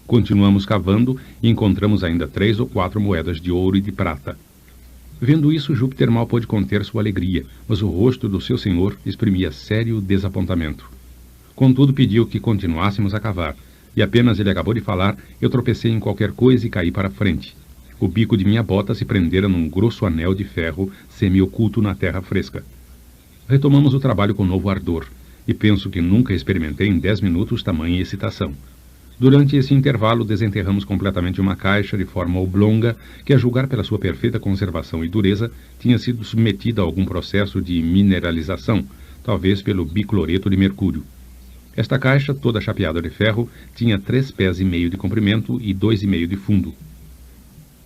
Continuamos cavando e encontramos ainda 3 ou 4 moedas de ouro e de prata. Vendo isso, Júpiter mal pôde conter sua alegria, mas o rosto do seu senhor exprimia sério desapontamento. Contudo, pediu que continuássemos a cavar, e apenas ele acabou de falar, eu tropecei em qualquer coisa e caí para frente. O bico de minha bota se prendera num grosso anel de ferro semi-oculto na terra fresca. Retomamos o trabalho com novo ardor, e penso que nunca experimentei em 10 minutos tamanha excitação. Durante esse intervalo, desenterramos completamente uma caixa de forma oblonga que, a julgar pela sua perfeita conservação e dureza, tinha sido submetida a algum processo de mineralização, talvez pelo bicloreto de mercúrio. Esta caixa, toda chapeada de ferro, tinha 3,5 pés de comprimento e 2,5 de fundo.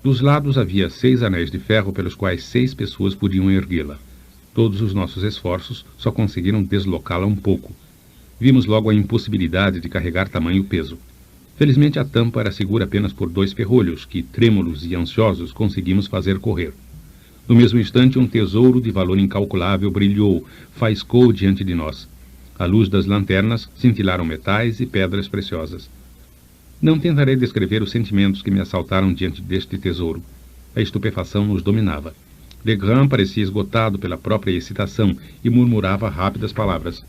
Dos lados havia 6 anéis de ferro pelos quais 6 pessoas podiam erguê-la. Todos os nossos esforços só conseguiram deslocá-la um pouco. Vimos logo a impossibilidade de carregar tamanho peso. Felizmente a tampa era segura apenas por 2 ferrolhos, que, trêmulos e ansiosos, conseguimos fazer correr. No mesmo instante, um tesouro de valor incalculável brilhou, faiscou diante de nós. À luz das lanternas, cintilaram metais e pedras preciosas. Não tentarei descrever os sentimentos que me assaltaram diante deste tesouro. A estupefação nos dominava. Legrand parecia esgotado pela própria excitação e murmurava rápidas palavras.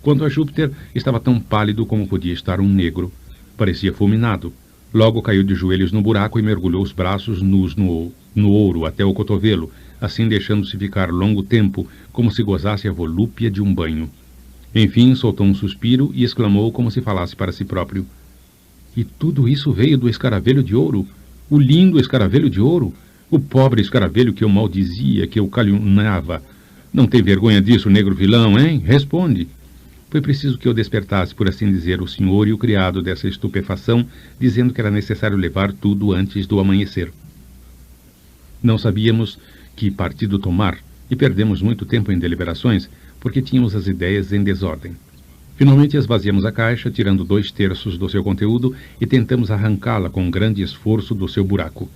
Quanto a Júpiter, estava tão pálido como podia estar um negro. Parecia fulminado. Logo caiu de joelhos no buraco e mergulhou os braços nus no ouro até o cotovelo, assim deixando-se ficar longo tempo, como se gozasse a volúpia de um banho. Enfim, soltou um suspiro e exclamou como se falasse para si próprio. E tudo isso veio do escaravelho de ouro? O lindo escaravelho de ouro? O pobre escaravelho que eu maldizia, que eu caluniava. Não tem vergonha disso, negro vilão, hein? Responde. Foi preciso que eu despertasse, por assim dizer, o senhor e o criado dessa estupefação, dizendo que era necessário levar tudo antes do amanhecer. Não sabíamos que partido tomar e perdemos muito tempo em deliberações, porque tínhamos as ideias em desordem. Finalmente esvaziamos a caixa, tirando 2/3 do seu conteúdo e tentamos arrancá-la com grande esforço do seu buraco.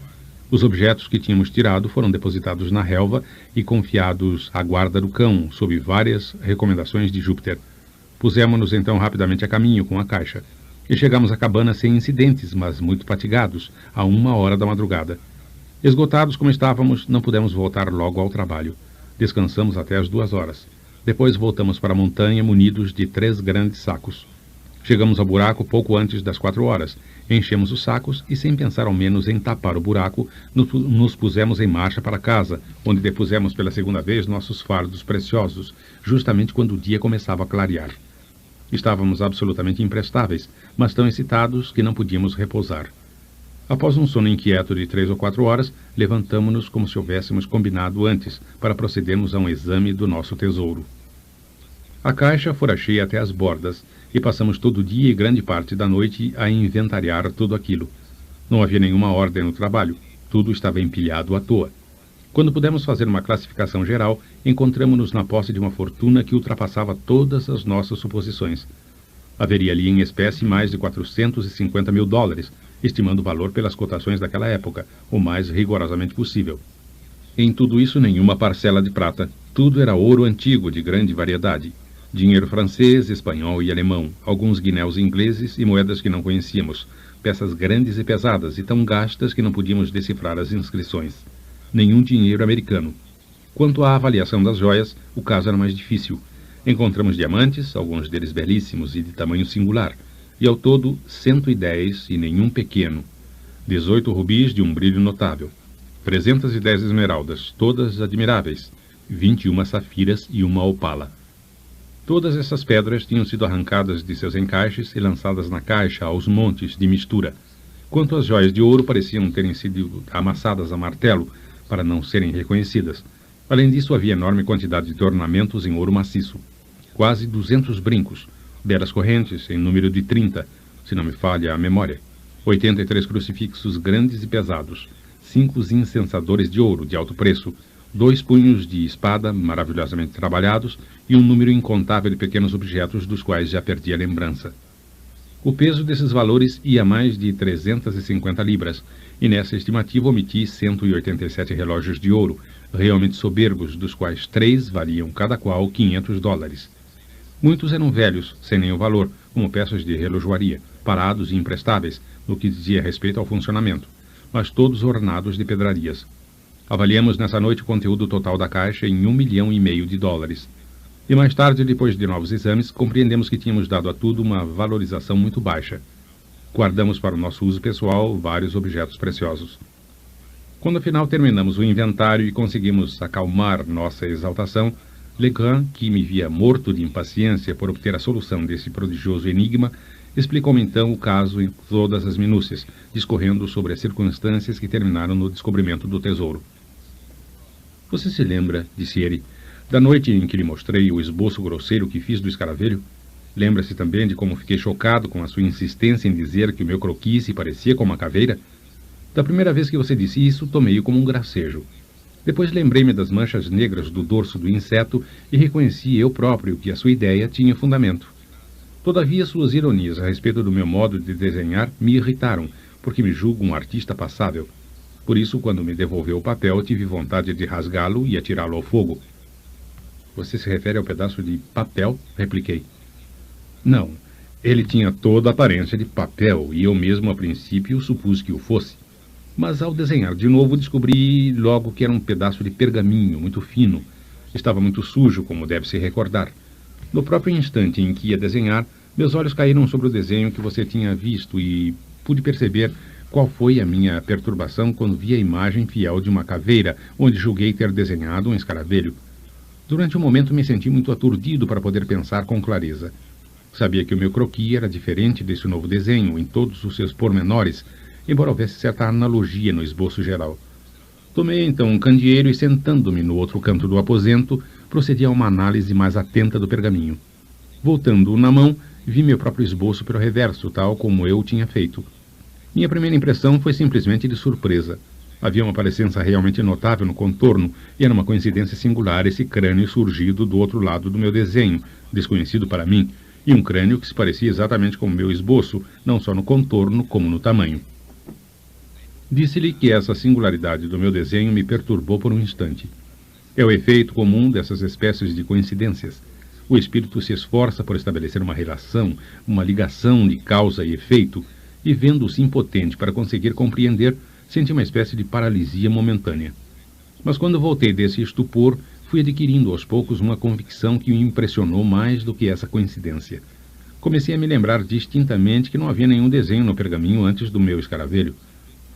Os objetos que tínhamos tirado foram depositados na relva e confiados à guarda do cão, sob várias recomendações de Júpiter. Pusemos-nos então rapidamente a caminho com a caixa, e chegamos à cabana sem incidentes, mas muito fatigados, a 1h da madrugada. Esgotados como estávamos, não pudemos voltar logo ao trabalho. Descansamos até as 2h. Depois voltamos para a montanha munidos de 3 grandes sacos. Chegamos ao buraco pouco antes das 4h. Enchemos os sacos e, sem pensar ao menos em tapar o buraco, nos pusemos em marcha para casa, onde depusemos pela segunda vez nossos fardos preciosos, justamente quando o dia começava a clarear. Estávamos absolutamente imprestáveis, mas tão excitados que não podíamos repousar. Após um sono inquieto de 3 ou 4 horas, levantamo-nos como se houvéssemos combinado antes, para procedermos a um exame do nosso tesouro. A caixa fora cheia até as bordas, e passamos todo o dia e grande parte da noite a inventariar tudo aquilo. Não havia nenhuma ordem no trabalho, tudo estava empilhado à toa. Quando pudemos fazer uma classificação geral, encontramo-nos na posse de uma fortuna que ultrapassava todas as nossas suposições. Haveria ali em espécie mais de 450 mil dólares, estimando o valor pelas cotações daquela época, o mais rigorosamente possível. Em tudo isso, nenhuma parcela de prata. Tudo era ouro antigo de grande variedade. Dinheiro francês, espanhol e alemão, alguns guinéus ingleses e moedas que não conhecíamos, peças grandes e pesadas e tão gastas que não podíamos decifrar as inscrições. Nenhum dinheiro americano. Quanto à avaliação das joias, o caso era mais difícil. Encontramos diamantes, alguns deles belíssimos e de tamanho singular, e ao todo 110 e nenhum pequeno. 18 rubis de um brilho notável. 310 esmeraldas, todas admiráveis. 21 safiras e uma opala. Todas essas pedras tinham sido arrancadas de seus encaixes e lançadas na caixa aos montes de mistura. Quanto às joias de ouro, pareciam terem sido amassadas a martelo para não serem reconhecidas. Além disso, havia enorme quantidade de ornamentos em ouro maciço. Quase 200 brincos, belas correntes, em número de 30, se não me falha a memória. 83 crucifixos grandes e pesados, 5 incensadores de ouro de alto preço, 2 punhos de espada maravilhosamente trabalhados e um número incontável de pequenos objetos dos quais já perdi a lembrança. O peso desses valores ia a mais de 350 libras, e nessa estimativa omiti 187 relógios de ouro, realmente soberbos, dos quais 3 valiam cada qual $500. Muitos eram velhos, sem nenhum valor, como peças de relojoaria, parados e imprestáveis, no que dizia respeito ao funcionamento, mas todos ornados de pedrarias. Avaliamos nessa noite o conteúdo total da caixa em $1,5 milhão. E mais tarde, depois de novos exames, compreendemos que tínhamos dado a tudo uma valorização muito baixa. Guardamos para o nosso uso pessoal vários objetos preciosos. Quando afinal terminamos o inventário e conseguimos acalmar nossa exaltação, Legrand, que me via morto de impaciência por obter a solução desse prodigioso enigma, explicou-me então o caso em todas as minúcias, discorrendo sobre as circunstâncias que terminaram no descobrimento do tesouro. Você se lembra, disse ele, da noite em que lhe mostrei o esboço grosseiro que fiz do escaravelho? Lembra-se também de como fiquei chocado com a sua insistência em dizer que o meu croquis se parecia com uma caveira? Da primeira vez que você disse isso, tomei-o como um gracejo. Depois lembrei-me das manchas negras do dorso do inseto e reconheci eu próprio que a sua ideia tinha fundamento. Todavia, suas ironias a respeito do meu modo de desenhar me irritaram, porque me julgo um artista passável. Por isso, quando me devolveu o papel, tive vontade de rasgá-lo e atirá-lo ao fogo. Você se refere ao pedaço de papel? Repliquei. Não, ele tinha toda a aparência de papel, e eu mesmo a princípio supus que o fosse. Mas ao desenhar de novo, descobri logo que era um pedaço de pergaminho muito fino. Estava muito sujo, como deve-se recordar. No próprio instante em que ia desenhar, meus olhos caíram sobre o desenho que você tinha visto e pude perceber qual foi a minha perturbação quando vi a imagem fiel de uma caveira, onde julguei ter desenhado um escaravelho. Durante um momento me senti muito aturdido para poder pensar com clareza. Sabia que o meu croquis era diferente desse novo desenho em todos os seus pormenores, embora houvesse certa analogia no esboço geral. Tomei então um candeeiro e, sentando-me no outro canto do aposento, procedi a uma análise mais atenta do pergaminho. Voltando-o na mão, vi meu próprio esboço pelo reverso, tal como eu o tinha feito. Minha primeira impressão foi simplesmente de surpresa. Havia uma parecença realmente notável no contorno, e era uma coincidência singular esse crânio surgido do outro lado do meu desenho, desconhecido para mim, e um crânio que se parecia exatamente com o meu esboço, não só no contorno como no tamanho. Disse-lhe que essa singularidade do meu desenho me perturbou por um instante. É o efeito comum dessas espécies de coincidências. O espírito se esforça por estabelecer uma relação, uma ligação de causa e efeito, e vendo-se impotente para conseguir compreender, senti uma espécie de paralisia momentânea. Mas quando voltei desse estupor, fui adquirindo aos poucos uma convicção que me impressionou mais do que essa coincidência. Comecei a me lembrar distintamente que não havia nenhum desenho no pergaminho antes do meu escaravelho.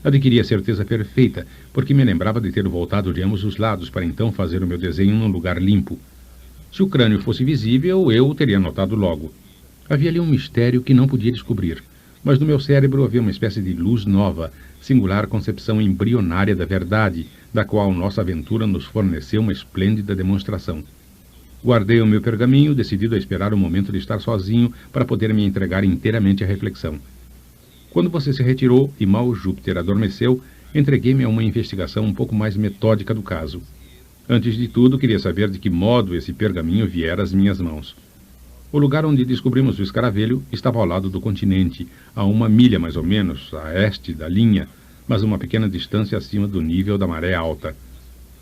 Adquiri a certeza perfeita, porque me lembrava de ter voltado de ambos os lados para então fazer o meu desenho num lugar limpo. Se o crânio fosse visível, eu o teria notado logo. Havia ali um mistério que não podia descobrir, mas no meu cérebro havia uma espécie de luz nova, singular concepção embrionária da verdade, da qual nossa aventura nos forneceu uma esplêndida demonstração. Guardei o meu pergaminho, decidido a esperar o momento de estar sozinho para poder me entregar inteiramente à reflexão. Quando você se retirou e mal Júpiter adormeceu, entreguei-me a uma investigação um pouco mais metódica do caso. Antes de tudo, queria saber de que modo esse pergaminho viera às minhas mãos. O lugar onde descobrimos o escaravelho estava ao lado do continente, a 1 milha mais ou menos, a este da linha, mas uma pequena distância acima do nível da maré alta.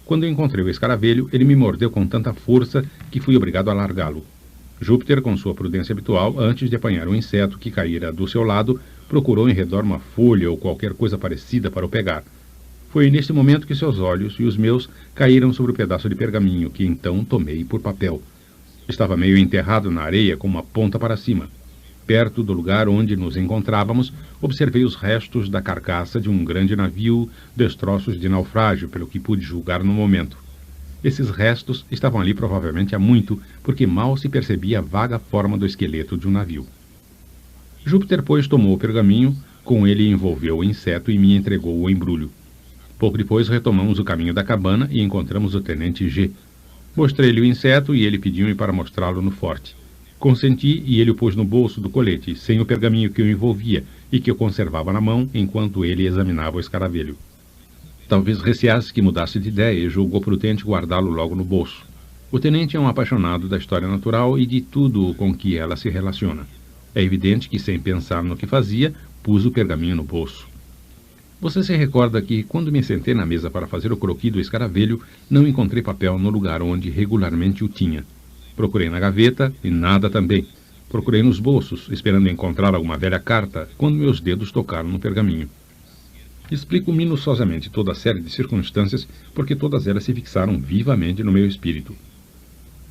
Quando encontrei o escaravelho, ele me mordeu com tanta força que fui obrigado a largá-lo. Júpiter, com sua prudência habitual, antes de apanhar o inseto que caíra do seu lado, procurou em redor uma folha ou qualquer coisa parecida para o pegar. Foi neste momento que seus olhos e os meus caíram sobre o pedaço de pergaminho, que então tomei por papel. Estava meio enterrado na areia com uma ponta para cima. Perto do lugar onde nos encontrávamos, observei os restos da carcaça de um grande navio, destroços de naufrágio, pelo que pude julgar no momento. Esses restos estavam ali provavelmente há muito, porque mal se percebia a vaga forma do esqueleto de um navio. Júpiter, pois, tomou o pergaminho, com ele envolveu o inseto e me entregou o embrulho. Pouco depois retomamos o caminho da cabana e encontramos o tenente G. Mostrei-lhe o inseto e ele pediu-me para mostrá-lo no forte. Consenti e ele o pôs no bolso do colete, sem o pergaminho que o envolvia e que eu conservava na mão enquanto ele examinava o escaravelho. Talvez receasse que mudasse de ideia e julgou prudente guardá-lo logo no bolso. O tenente é um apaixonado da história natural e de tudo com que ela se relaciona. É evidente que, sem pensar no que fazia, pus o pergaminho no bolso. Você se recorda que, quando me sentei na mesa para fazer o croquis do escaravelho, não encontrei papel no lugar onde regularmente o tinha. Procurei na gaveta e nada também. Procurei nos bolsos, esperando encontrar alguma velha carta, quando meus dedos tocaram no pergaminho. Explico minuciosamente toda a série de circunstâncias, porque todas elas se fixaram vivamente no meu espírito.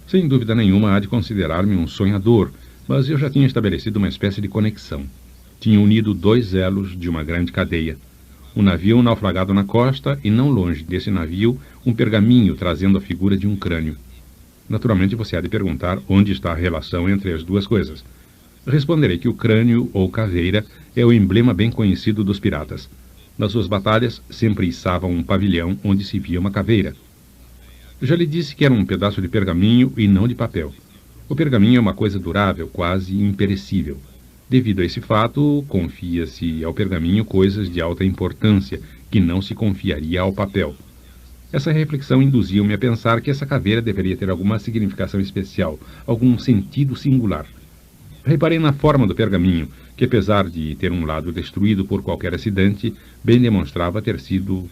Sem dúvida nenhuma há de considerar-me um sonhador, mas eu já tinha estabelecido uma espécie de conexão. Tinha unido dois elos de uma grande cadeia. Um navio naufragado na costa e, não longe desse navio, um pergaminho trazendo a figura de um crânio. Naturalmente você há de perguntar onde está a relação entre as duas coisas. Responderei que o crânio, ou caveira, é o emblema bem conhecido dos piratas. Nas suas batalhas, sempre içavam um pavilhão onde se via uma caveira. Já lhe disse que era um pedaço de pergaminho e não de papel. O pergaminho é uma coisa durável, quase imperecível. Devido a esse fato, confia-se ao pergaminho coisas de alta importância, que não se confiaria ao papel. Essa reflexão induziu-me a pensar que essa caveira deveria ter alguma significação especial, algum sentido singular. Reparei na forma do pergaminho, que apesar de ter um lado destruído por qualquer acidente, bem demonstrava ter sido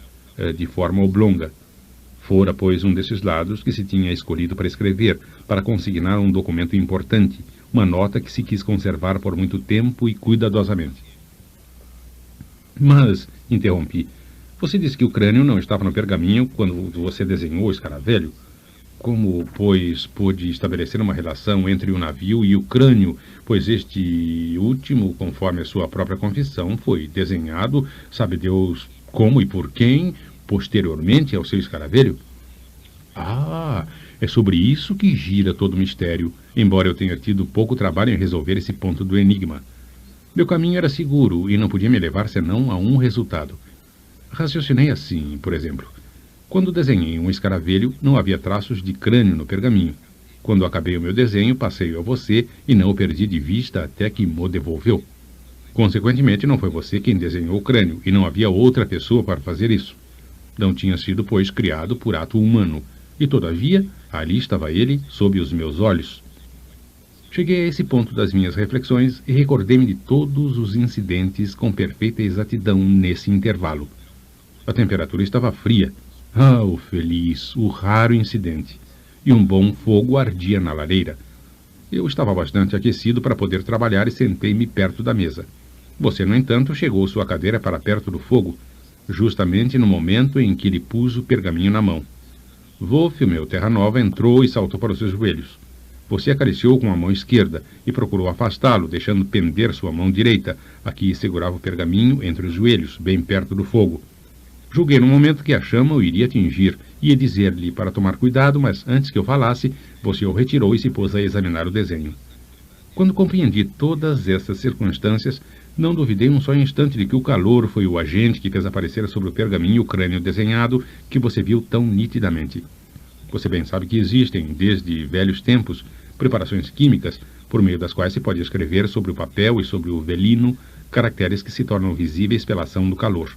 de forma oblonga. Fora, pois, um desses lados que se tinha escolhido para escrever, para consignar um documento importante, uma nota que se quis conservar por muito tempo e cuidadosamente. Mas, interrompi, você disse que o crânio não estava no pergaminho quando você desenhou o escaravelho? Como, pois, pôde estabelecer uma relação entre o navio e o crânio, pois este último, conforme a sua própria confissão, foi desenhado, sabe Deus como e por quem, posteriormente ao seu escaravelho? Ah, é sobre isso que gira todo o mistério, embora eu tenha tido pouco trabalho em resolver esse ponto do enigma. Meu caminho era seguro e não podia me levar senão a um resultado. Raciocinei assim, por exemplo. Quando desenhei um escaravelho, não havia traços de crânio no pergaminho. Quando acabei o meu desenho, passei-o a você e não o perdi de vista até que mo devolveu. Consequentemente, não foi você quem desenhou o crânio, e não havia outra pessoa para fazer isso. Não tinha sido, pois, criado por ato humano, e, todavia, ali estava ele, sob os meus olhos. Cheguei a esse ponto das minhas reflexões e recordei-me de todos os incidentes com perfeita exatidão nesse intervalo. A temperatura estava fria. Ah, o feliz, o raro incidente! E um bom fogo ardia na lareira. Eu estava bastante aquecido para poder trabalhar e sentei-me perto da mesa. Você, no entanto, chegou sua cadeira para perto do fogo, justamente no momento em que lhe pus o pergaminho na mão. Wolf, meu terra-nova, entrou e saltou para os seus joelhos. Você acariciou com a mão esquerda e procurou afastá-lo, deixando pender sua mão direita, a que segurava o pergaminho entre os joelhos, bem perto do fogo. Julguei no momento que a chama o iria atingir, ia dizer-lhe para tomar cuidado, mas antes que eu falasse, você o retirou e se pôs a examinar o desenho. Quando compreendi todas essas circunstâncias, não duvidei um só instante de que o calor foi o agente que fez aparecer sobre o pergaminho o crânio desenhado que você viu tão nitidamente. Você bem sabe que existem, desde velhos tempos, preparações químicas por meio das quais se pode escrever sobre o papel e sobre o velino caracteres que se tornam visíveis pela ação do calor.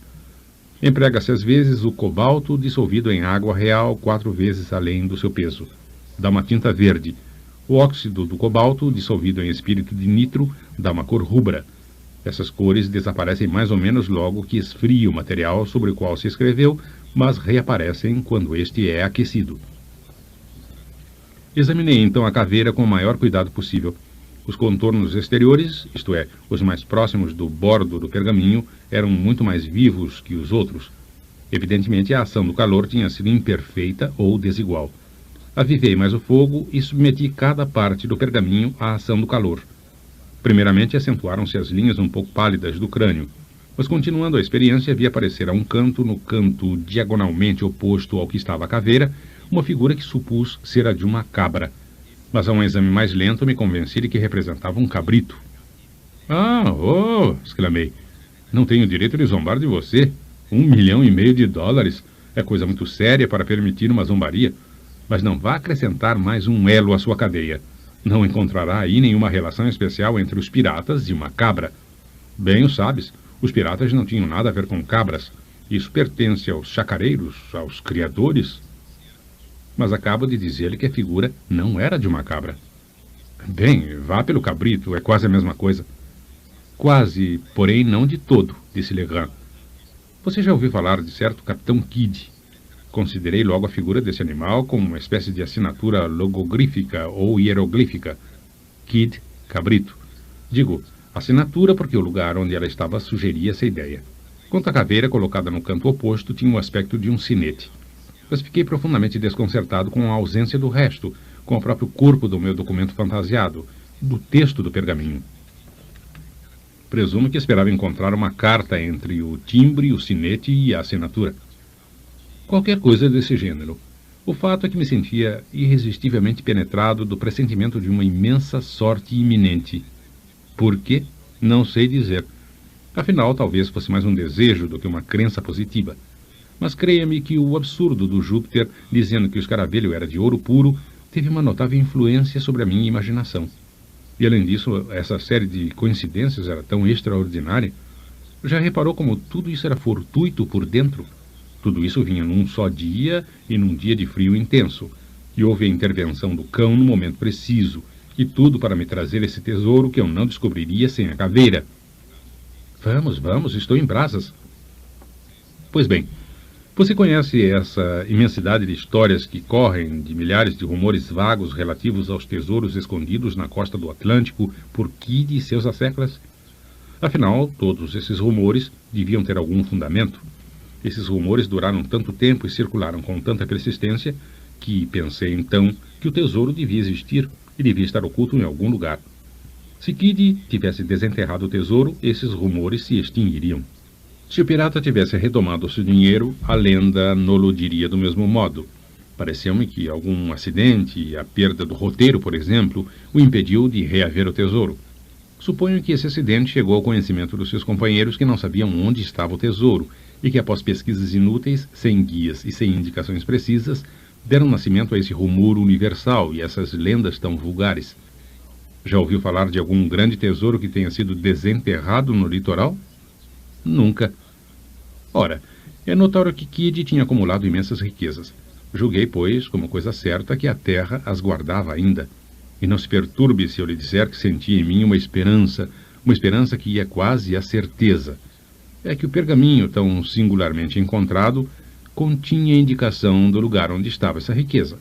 Emprega-se às vezes o cobalto dissolvido em água real 4 vezes além do seu peso. Dá uma tinta verde. O óxido do cobalto, dissolvido em espírito de nitro, dá uma cor rubra. Essas cores desaparecem mais ou menos logo que esfria o material sobre o qual se escreveu, mas reaparecem quando este é aquecido. Examinei então a caveira com o maior cuidado possível. Os contornos exteriores, isto é, os mais próximos do bordo do pergaminho, eram muito mais vivos que os outros. Evidentemente, a ação do calor tinha sido imperfeita ou desigual. Avivei mais o fogo e submeti cada parte do pergaminho à ação do calor. Primeiramente, acentuaram-se as linhas um pouco pálidas do crânio, mas continuando a experiência, vi aparecer a um canto, no canto diagonalmente oposto ao que estava a caveira, uma figura que supus ser a de uma cabra, mas a um exame mais lento me convenci de que representava um cabrito. Ah, oh! Exclamei. Não tenho direito de zombar de você. $1,5 milhão é coisa muito séria para permitir uma zombaria, mas não vá acrescentar mais um elo à sua cadeia. Não encontrará aí nenhuma relação especial entre os piratas e uma cabra. Bem o sabes, os piratas não tinham nada a ver com cabras. Isso pertence aos chacareiros, aos criadores. Mas acabo de dizer-lhe que a figura não era de uma cabra. Bem, vá pelo cabrito, é quase a mesma coisa. Quase, porém não de todo, disse Legrand. Você já ouviu falar de certo Capitão Kidd? Considerei logo a figura desse animal como uma espécie de assinatura logogrífica ou hieroglífica. Kidd, cabrito. Digo, assinatura porque o lugar onde ela estava sugeria essa ideia. Quanto à caveira colocada no canto oposto, tinha o aspecto de um sinete. Mas fiquei profundamente desconcertado com a ausência do resto, com o próprio corpo do meu documento fantasiado, do texto do pergaminho. Presumo que esperava encontrar uma carta entre o timbre, o sinete e a assinatura. Qualquer coisa desse gênero. O fato é que me sentia irresistivelmente penetrado do pressentimento de uma imensa sorte iminente. Por quê? Não sei dizer. Afinal, talvez fosse mais um desejo do que uma crença positiva. Mas creia-me que o absurdo do Júpiter, dizendo que o escaravelho era de ouro puro, teve uma notável influência sobre a minha imaginação. E, além disso, essa série de coincidências era tão extraordinária. Já reparou como tudo isso era fortuito por dentro? Tudo isso vinha num só dia e num dia de frio intenso. E houve a intervenção do cão no momento preciso. E tudo para me trazer esse tesouro que eu não descobriria sem a caveira. Vamos, vamos, estou em brasas. Pois bem, você conhece essa imensidade de histórias que correm de milhares de rumores vagos relativos aos tesouros escondidos na costa do Atlântico por Kidd e seus asseclas? Afinal, todos esses rumores deviam ter algum fundamento. Esses rumores duraram tanto tempo e circularam com tanta persistência que pensei então que o tesouro devia existir e devia estar oculto em algum lugar. Se Kidd tivesse desenterrado o tesouro, esses rumores se extinguiriam. Se o pirata tivesse retomado seu dinheiro, a lenda nolo diria do mesmo modo. Pareceu-me que algum acidente, a perda do roteiro, por exemplo, o impediu de reaver o tesouro. Suponho que esse acidente chegou ao conhecimento dos seus companheiros que não sabiam onde estava o tesouro e que, após pesquisas inúteis, sem guias e sem indicações precisas, deram nascimento a esse rumor universal e essas lendas tão vulgares. Já ouviu falar de algum grande tesouro que tenha sido desenterrado no litoral? Nunca. Ora, é notório que Kidd tinha acumulado imensas riquezas. Julguei, pois, como coisa certa, que a terra as guardava ainda. E não se perturbe se eu lhe disser que senti em mim uma esperança que ia quase à certeza. É que o pergaminho, tão singularmente encontrado, continha indicação do lugar onde estava essa riqueza.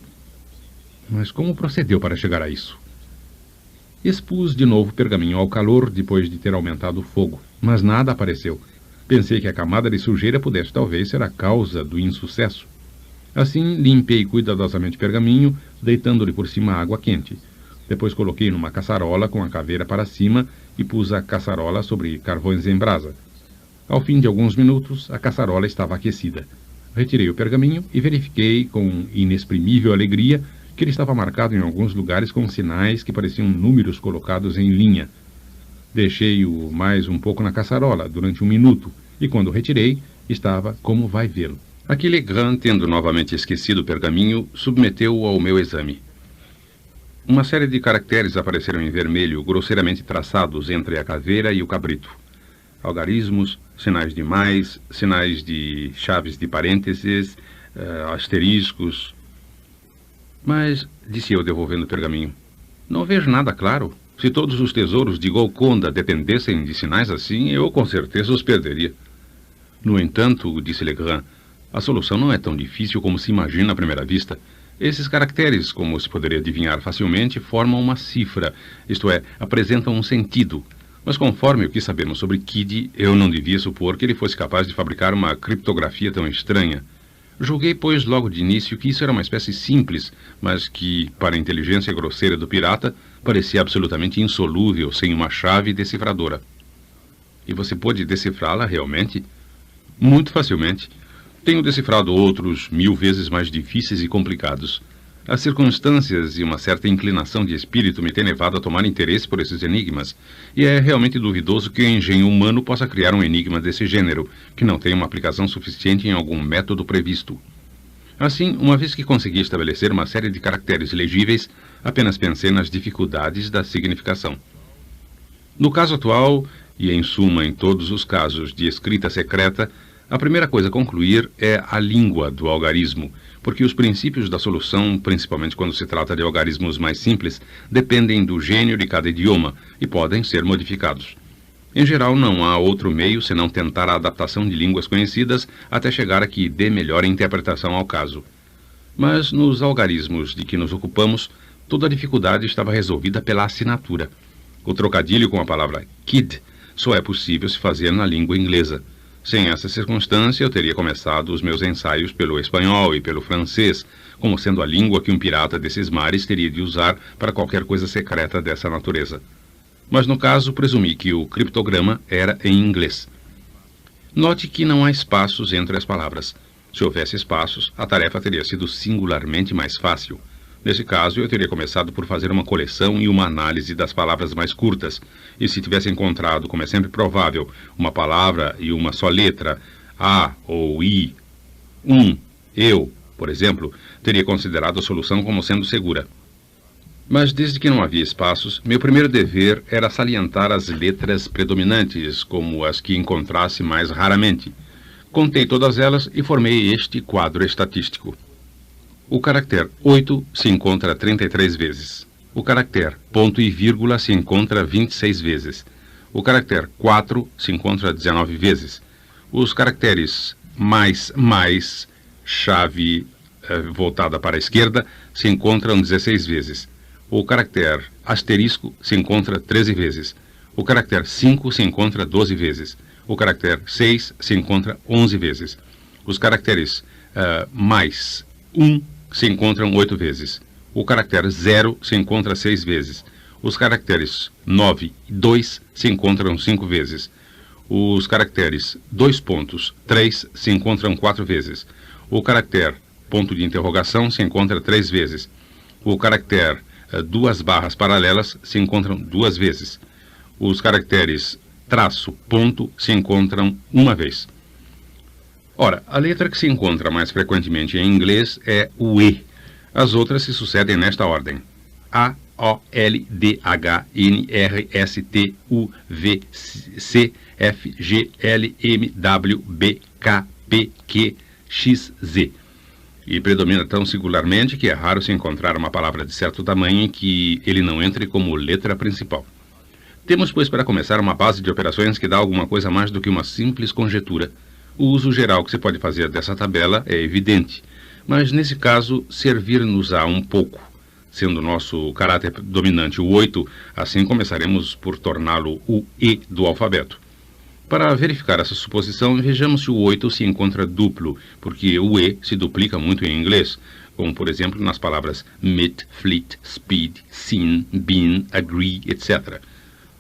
Mas como procedeu para chegar a isso? Expus de novo o pergaminho ao calor depois de ter aumentado o fogo, mas nada apareceu. Pensei que a camada de sujeira pudesse talvez ser a causa do insucesso. Assim, limpei cuidadosamente o pergaminho, deitando-lhe por cima água quente. Depois coloquei numa caçarola com a caveira para cima e pus a caçarola sobre carvões em brasa. Ao fim de alguns minutos, a caçarola estava aquecida. Retirei o pergaminho e verifiquei com inexprimível alegria que ele estava marcado em alguns lugares com sinais que pareciam números colocados em linha. Deixei-o mais um pouco na caçarola, durante 1 minuto, e quando retirei, estava como vai vê-lo. Aqui Legrand, tendo novamente esquecido o pergaminho, submeteu-o ao meu exame. Uma série de caracteres apareceram em vermelho, grosseiramente traçados entre a caveira e o cabrito. Algarismos, sinais de mais, sinais de chaves de parênteses, asteriscos. Mas, disse eu devolvendo o pergaminho, não vejo nada claro. Se todos os tesouros de Golconda dependessem de sinais assim, eu com certeza os perderia. No entanto, disse Legrand, a solução não é tão difícil como se imagina à primeira vista. Esses caracteres, como se poderia adivinhar facilmente, formam uma cifra, isto é, apresentam um sentido. Mas conforme o que sabemos sobre Kidd, eu não devia supor que ele fosse capaz de fabricar uma criptografia tão estranha. Julguei, pois, logo de início que isso era uma espécie simples, mas que, para a inteligência grosseira do pirata, parecia absolutamente insolúvel sem uma chave decifradora. E você pôde decifrá-la realmente? Muito facilmente. Tenho decifrado outros 1000 vezes mais difíceis e complicados. As circunstâncias e uma certa inclinação de espírito me têm levado a tomar interesse por esses enigmas, e é realmente duvidoso que o engenho humano possa criar um enigma desse gênero, que não tenha uma aplicação suficiente em algum método previsto. Assim, uma vez que consegui estabelecer uma série de caracteres legíveis, apenas pensei nas dificuldades da significação. No caso atual, e em suma em todos os casos de escrita secreta, a primeira coisa a concluir é a língua do algarismo, porque os princípios da solução, principalmente quando se trata de algarismos mais simples, dependem do gênio de cada idioma e podem ser modificados. Em geral, não há outro meio senão tentar a adaptação de línguas conhecidas até chegar a que dê melhor interpretação ao caso. Mas nos algarismos de que nos ocupamos, toda a dificuldade estava resolvida pela assinatura. O trocadilho com a palavra kid só é possível se fazer na língua inglesa. Sem essa circunstância, eu teria começado os meus ensaios pelo espanhol e pelo francês, como sendo a língua que um pirata desses mares teria de usar para qualquer coisa secreta dessa natureza. Mas no caso, presumi que o criptograma era em inglês. Note que não há espaços entre as palavras. Se houvesse espaços, a tarefa teria sido singularmente mais fácil. Nesse caso, eu teria começado por fazer uma coleção e uma análise das palavras mais curtas, e se tivesse encontrado, como é sempre provável, uma palavra e uma só letra, A ou I, eu, por exemplo, teria considerado a solução como sendo segura. Mas desde que não havia espaços, meu primeiro dever era salientar as letras predominantes, como as que encontrasse mais raramente. Contei todas elas e formei este quadro estatístico. O caractere 8 se encontra 33 vezes. O caractere ponto e vírgula se encontra 26 vezes. O caractere 4 se encontra 19 vezes. Os caracteres mais, chave voltada para a esquerda, se encontram 16 vezes. O caractere asterisco se encontra 13 vezes. O caractere 5 se encontra 12 vezes. O caractere 6 se encontra 11 vezes. Os caracteres mais 1 se encontram 8 vezes. O caractere 0 se encontra 6 vezes. Os caracteres 9 e 2 se encontram 5 vezes. Os caracteres 2 pontos 3 se encontram 4 vezes. O caractere ponto de interrogação se encontra 3 vezes. O caractere 2 barras paralelas se encontram 2 vezes. Os caracteres traço ponto se encontram 1 vez. Ora, a letra que se encontra mais frequentemente em inglês é o E. As outras se sucedem nesta ordem: A, O, L, D, H, N, R, S, T, U, V, C, F, G, L, M, W, B, K, P, Q, X, Z. E predomina tão singularmente que é raro se encontrar uma palavra de certo tamanho em que ele não entre como letra principal. Temos, pois, para começar, uma base de operações que dá alguma coisa mais do que uma simples conjetura. O uso geral que se pode fazer dessa tabela é evidente, mas nesse caso servir-nos-á um pouco. Sendo nosso caráter dominante o 8, assim começaremos por torná-lo o E do alfabeto. Para verificar essa suposição, vejamos se o 8 se encontra duplo, porque o E se duplica muito em inglês, como por exemplo nas palavras meet, fleet, speed, seen, been, agree, etc.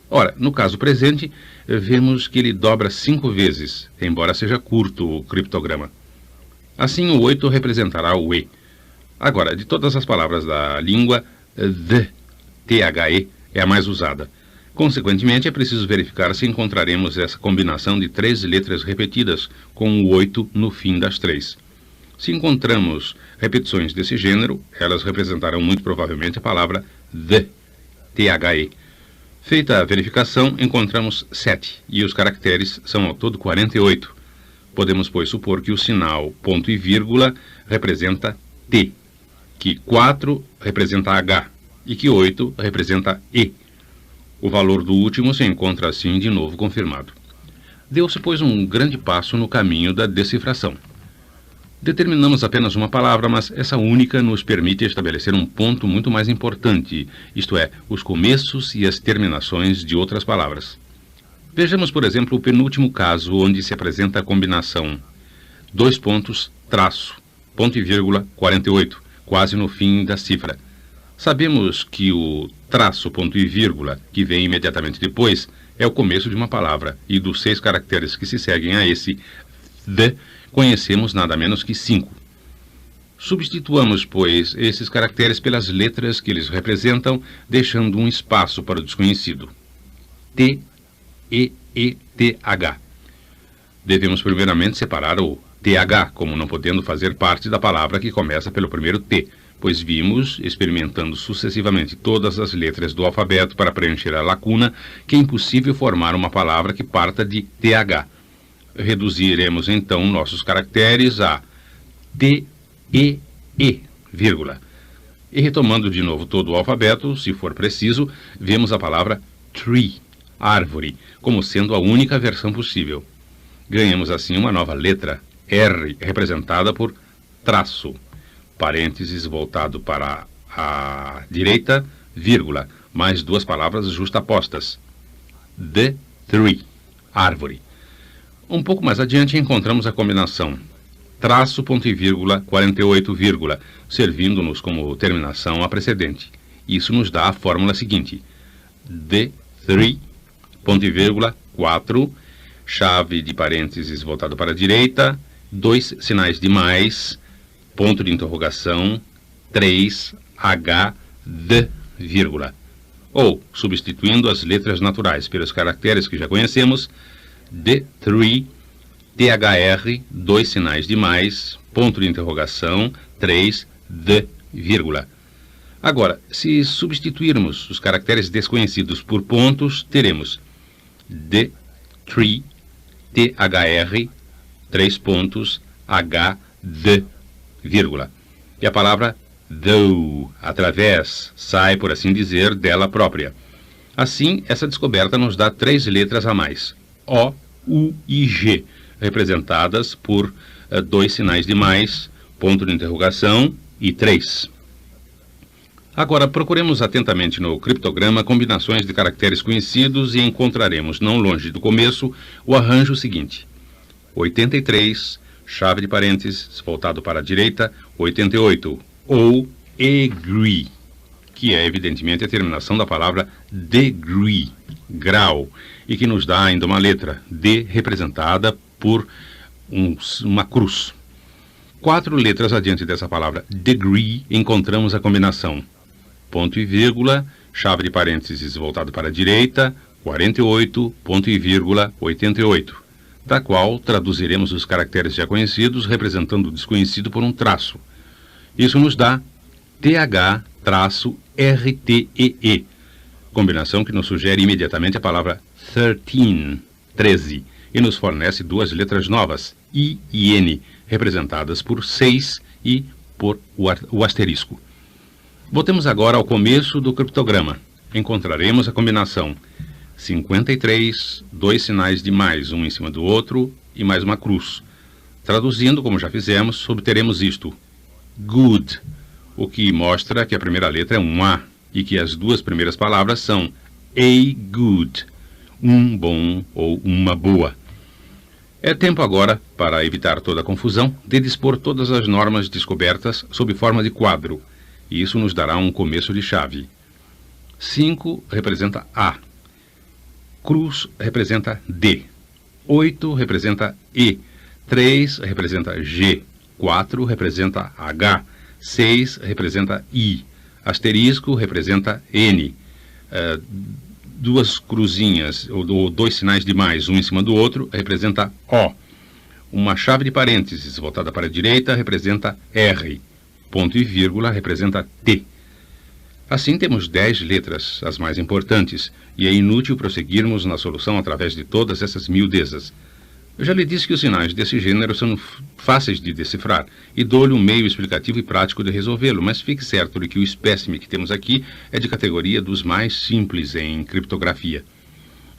Ora, no caso presente, vemos que ele dobra 5 vezes, embora seja curto o criptograma. Assim, o 8 representará o E. Agora, de todas as palavras da língua, THE é a mais usada. Consequentemente, é preciso verificar se encontraremos essa combinação de 3 letras repetidas, com o 8 no fim das 3. Se encontramos repetições desse gênero, elas representarão muito provavelmente a palavra THE. Feita a verificação, encontramos 7, e os caracteres são ao todo 48. Podemos, pois, supor que o sinal ponto e vírgula representa T, que 4 representa H e que 8 representa E. O valor do último se encontra assim de novo confirmado. Deu-se, pois, um grande passo no caminho da decifração. Determinamos apenas uma palavra, mas essa única nos permite estabelecer um ponto muito mais importante, isto é, os começos e as terminações de outras palavras. Vejamos, por exemplo, o penúltimo caso, onde se apresenta a combinação 2 pontos, traço, ponto e vírgula, 48, quase no fim da cifra. Sabemos que o traço, ponto e vírgula, que vem imediatamente depois, é o começo de uma palavra, e dos 6 caracteres que se seguem a esse, conhecemos nada menos que 5. Substituamos, pois, esses caracteres pelas letras que eles representam, deixando um espaço para o desconhecido. T, E, E, T, H. Devemos primeiramente separar o TH, como não podendo fazer parte da palavra que começa pelo primeiro T, pois vimos, experimentando sucessivamente todas as letras do alfabeto para preencher a lacuna, que é impossível formar uma palavra que parta de TH. Reduziremos então nossos caracteres a T, E, E, vírgula. E retomando de novo todo o alfabeto, se for preciso, vemos a palavra tree, árvore, como sendo a única versão possível. Ganhamos assim uma nova letra, R, representada por traço, parênteses voltado para a direita, vírgula, mais duas palavras justapostas. The tree, árvore. Um pouco mais adiante encontramos a combinação traço, ponto e vírgula, 48, vírgula, servindo-nos como terminação a precedente. Isso nos dá a fórmula seguinte. The three, ponto e vírgula, 4, chave de parênteses voltado para a direita, 2 sinais de mais, ponto de interrogação, 3, H, D, vírgula. Ou, substituindo as letras naturais pelos caracteres que já conhecemos, D3, THR, 2 sinais de mais, ponto de interrogação, 3, D, vírgula. Agora, se substituirmos os caracteres desconhecidos por pontos, teremos D3, THR, 3 pontos, H, D, vírgula. E a palavra though, através, sai, por assim dizer, dela própria. Assim, essa descoberta nos dá 3 letras a mais, O, U e G, representadas por 2 sinais de mais, ponto de interrogação e 3. Agora, procuremos atentamente no criptograma combinações de caracteres conhecidos e encontraremos, não longe do começo, o arranjo seguinte. 83, chave de parênteses, voltado para a direita, 88, ou agree, que é evidentemente a terminação da palavra degree, grau, e que nos dá ainda uma letra, D, representada por uma cruz. 4 letras adiante dessa palavra degree, encontramos a combinação ponto e vírgula, chave de parênteses voltado para a direita, 48, ponto e vírgula, 88, da qual traduziremos os caracteres já conhecidos, representando o desconhecido por um traço. Isso nos dá TH-RTEE, combinação que nos sugere imediatamente a palavra 13, e nos fornece 2 letras novas, I e N, representadas por 6 e por o asterisco. Voltemos agora ao começo do criptograma. Encontraremos a combinação 53, 2 sinais de mais, um em cima do outro, e mais uma cruz. Traduzindo, como já fizemos, obteremos isto, good, o que mostra que a primeira letra é um A, e que as 2 primeiras palavras são a good, um bom ou uma boa. É tempo agora, para evitar toda a confusão, de dispor todas as normas descobertas sob forma de quadro, e isso nos dará um começo de chave. 5 representa A, cruz representa D, 8 representa E, 3 representa G, 4 representa H, 6 representa I, asterisco representa N, 2 cruzinhas, ou 2 sinais de mais, um em cima do outro, representa O. Uma chave de parênteses voltada para a direita representa R. Ponto e vírgula representa T. Assim temos 10 letras, as mais importantes, e é inútil prosseguirmos na solução através de todas essas miudezas. Eu já lhe disse que os sinais desse gênero são fáceis de decifrar, e dou-lhe um meio explicativo e prático de resolvê-lo, mas fique certo de que o espécime que temos aqui é de categoria dos mais simples em criptografia.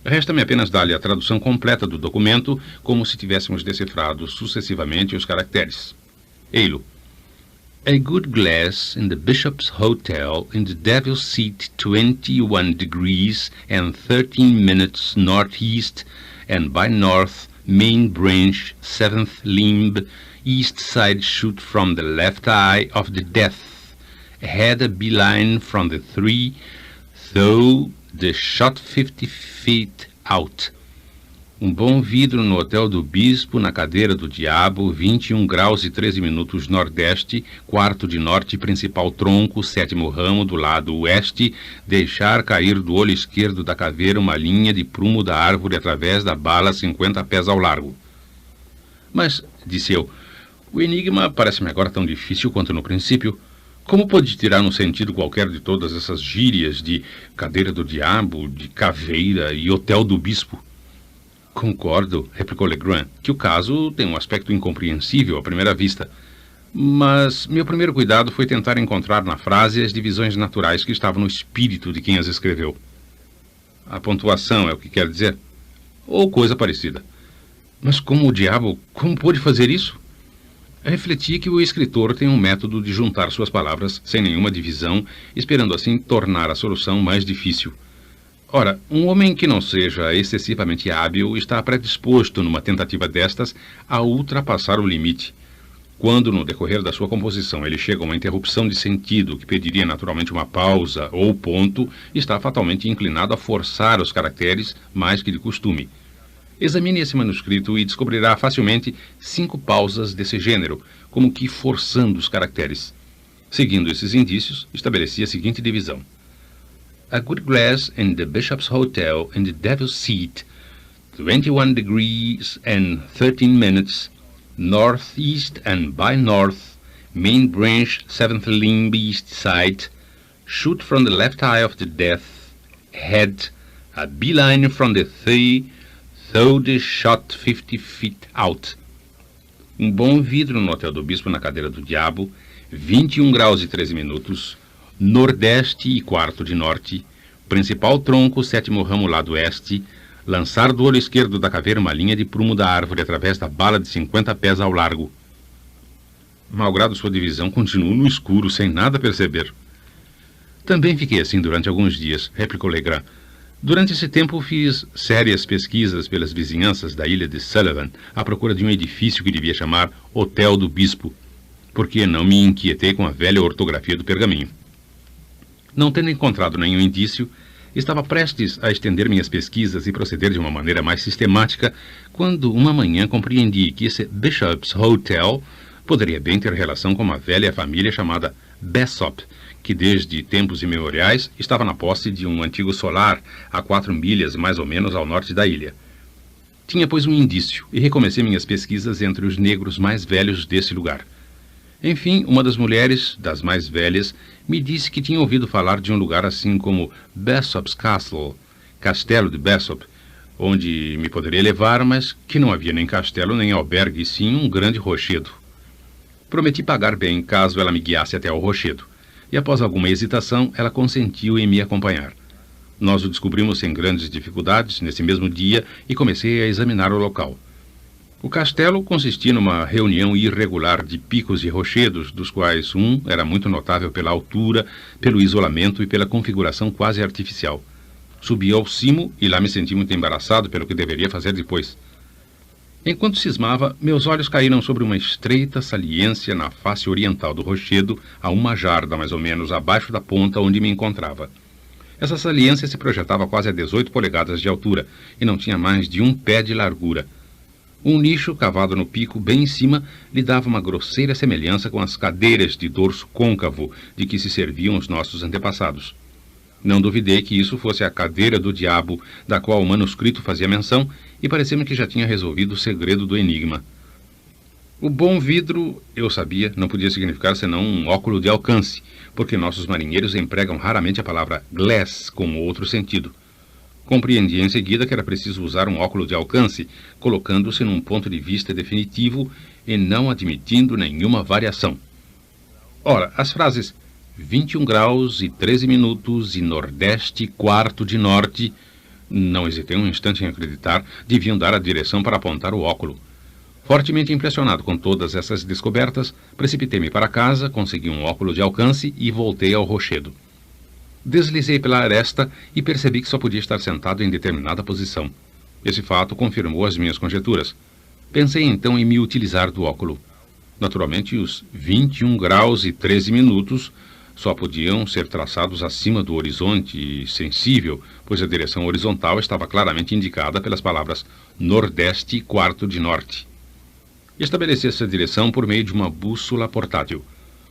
Resta-me apenas dar-lhe a tradução completa do documento, como se tivéssemos decifrado sucessivamente os caracteres. Ei-lo. A good glass in the Bishop's Hotel in the Devil's Seat 21 degrees and 13 minutes northeast and by north main branch 7th limb east side shoot from the left eye of the death had a beeline from the 3 though the shot 50 feet out. Um bom vidro no Hotel do Bispo, na cadeira do Diabo, 21 graus e 13 minutos nordeste, quarto de norte, principal tronco, sétimo ramo do lado oeste, deixar cair do olho esquerdo da caveira uma linha de prumo da árvore através da bala 50 pés ao largo. Mas, disse eu, o enigma parece-me agora tão difícil quanto no princípio. Como pode tirar um sentido qualquer de todas essas gírias de cadeira do diabo, de caveira e Hotel do Bispo? Concordo, replicou Legrand, que o caso tem um aspecto incompreensível à primeira vista. Mas meu primeiro cuidado foi tentar encontrar na frase as divisões naturais que estavam no espírito de quem as escreveu. A pontuação é o que quer dizer? Ou coisa parecida. Mas como o diabo, como pôde fazer isso? Refleti que o escritor tem um método de juntar suas palavras sem nenhuma divisão, esperando assim tornar a solução mais difícil. Ora, um homem que não seja excessivamente hábil está predisposto, numa tentativa destas, a ultrapassar o limite. Quando, no decorrer da sua composição, ele chega a uma interrupção de sentido que pediria naturalmente uma pausa ou ponto, está fatalmente inclinado a forçar os caracteres mais que de costume. Examine esse manuscrito e descobrirá facilmente 5 pausas desse gênero, como que forçando os caracteres. Seguindo esses indícios, estabeleci a seguinte divisão. A good glass in the Bishop's Hotel in the Devil's Seat, 21 degrees and 13 minutes, northeast and by north, main branch 7th limb east side, shoot from the left eye of the death, head, a beeline from the thigh, though the shot 50 feet out. Um bom vidro no Hotel do Bispo na cadeira do Diabo, 21 graus e 13 minutos, nordeste e quarto de norte, principal tronco, sétimo ramo lado oeste, lançar do olho esquerdo da caveira uma linha de prumo da árvore através da bala de 50 pés ao largo. Malgrado sua divisão, continuo no escuro, sem nada perceber. Também fiquei assim durante alguns dias, replicou Legrand. Durante esse tempo fiz sérias pesquisas pelas vizinhanças da ilha de Sullivan à procura de um edifício que devia chamar Hotel do Bispo, porque não me inquietei com a velha ortografia do pergaminho. Não tendo encontrado nenhum indício, estava prestes a estender minhas pesquisas e proceder de uma maneira mais sistemática, quando uma manhã compreendi que esse Bishop's Hotel poderia bem ter relação com uma velha família chamada Bessop, que desde tempos imemoriais estava na posse de um antigo solar a 4 milhas mais ou menos ao norte da ilha. Tinha, pois, um indício, e recomecei minhas pesquisas entre os negros mais velhos desse lugar. Enfim, uma das mulheres, das mais velhas, me disse que tinha ouvido falar de um lugar assim como Bessop's Castle, Castelo de Bessop, onde me poderia levar, mas que não havia nem castelo nem albergue, e sim um grande rochedo. Prometi pagar bem caso ela me guiasse até ao rochedo, e após alguma hesitação, ela consentiu em me acompanhar. Nós o descobrimos sem grandes dificuldades nesse mesmo dia e comecei a examinar o local. O castelo consistia numa reunião irregular de picos e rochedos, dos quais um era muito notável pela altura, pelo isolamento e pela configuração quase artificial. Subi ao cimo e lá me senti muito embaraçado pelo que deveria fazer depois. Enquanto cismava, meus olhos caíram sobre uma estreita saliência na face oriental do rochedo, a 1 jarda mais ou menos abaixo da ponta onde me encontrava. Essa saliência se projetava quase a 18 polegadas de altura e não tinha mais de 1 pé de largura. Um nicho cavado no pico, bem em cima, lhe dava uma grosseira semelhança com as cadeiras de dorso côncavo de que se serviam os nossos antepassados. Não duvidei que isso fosse a cadeira do diabo, da qual o manuscrito fazia menção, e pareceu-me que já tinha resolvido o segredo do enigma. O bom vidro, eu sabia, não podia significar senão um óculo de alcance, porque nossos marinheiros empregam raramente a palavra glass com outro sentido. Compreendi em seguida que era preciso usar um óculo de alcance, colocando-se num ponto de vista definitivo e não admitindo nenhuma variação. Ora, as frases 21 graus e 13 minutos e nordeste quarto de norte, não hesitei um instante em acreditar, deviam dar a direção para apontar o óculo. Fortemente impressionado com todas essas descobertas, precipitei-me para casa, consegui um óculo de alcance e voltei ao rochedo. Deslizei pela aresta e percebi que só podia estar sentado em determinada posição. Esse fato confirmou as minhas conjecturas. Pensei então em me utilizar do óculo. Naturalmente, os 21 graus e 13 minutos só podiam ser traçados acima do horizonte sensível, pois a direção horizontal estava claramente indicada pelas palavras Nordeste, quarto de Norte. Estabeleci essa direção por meio de uma bússola portátil.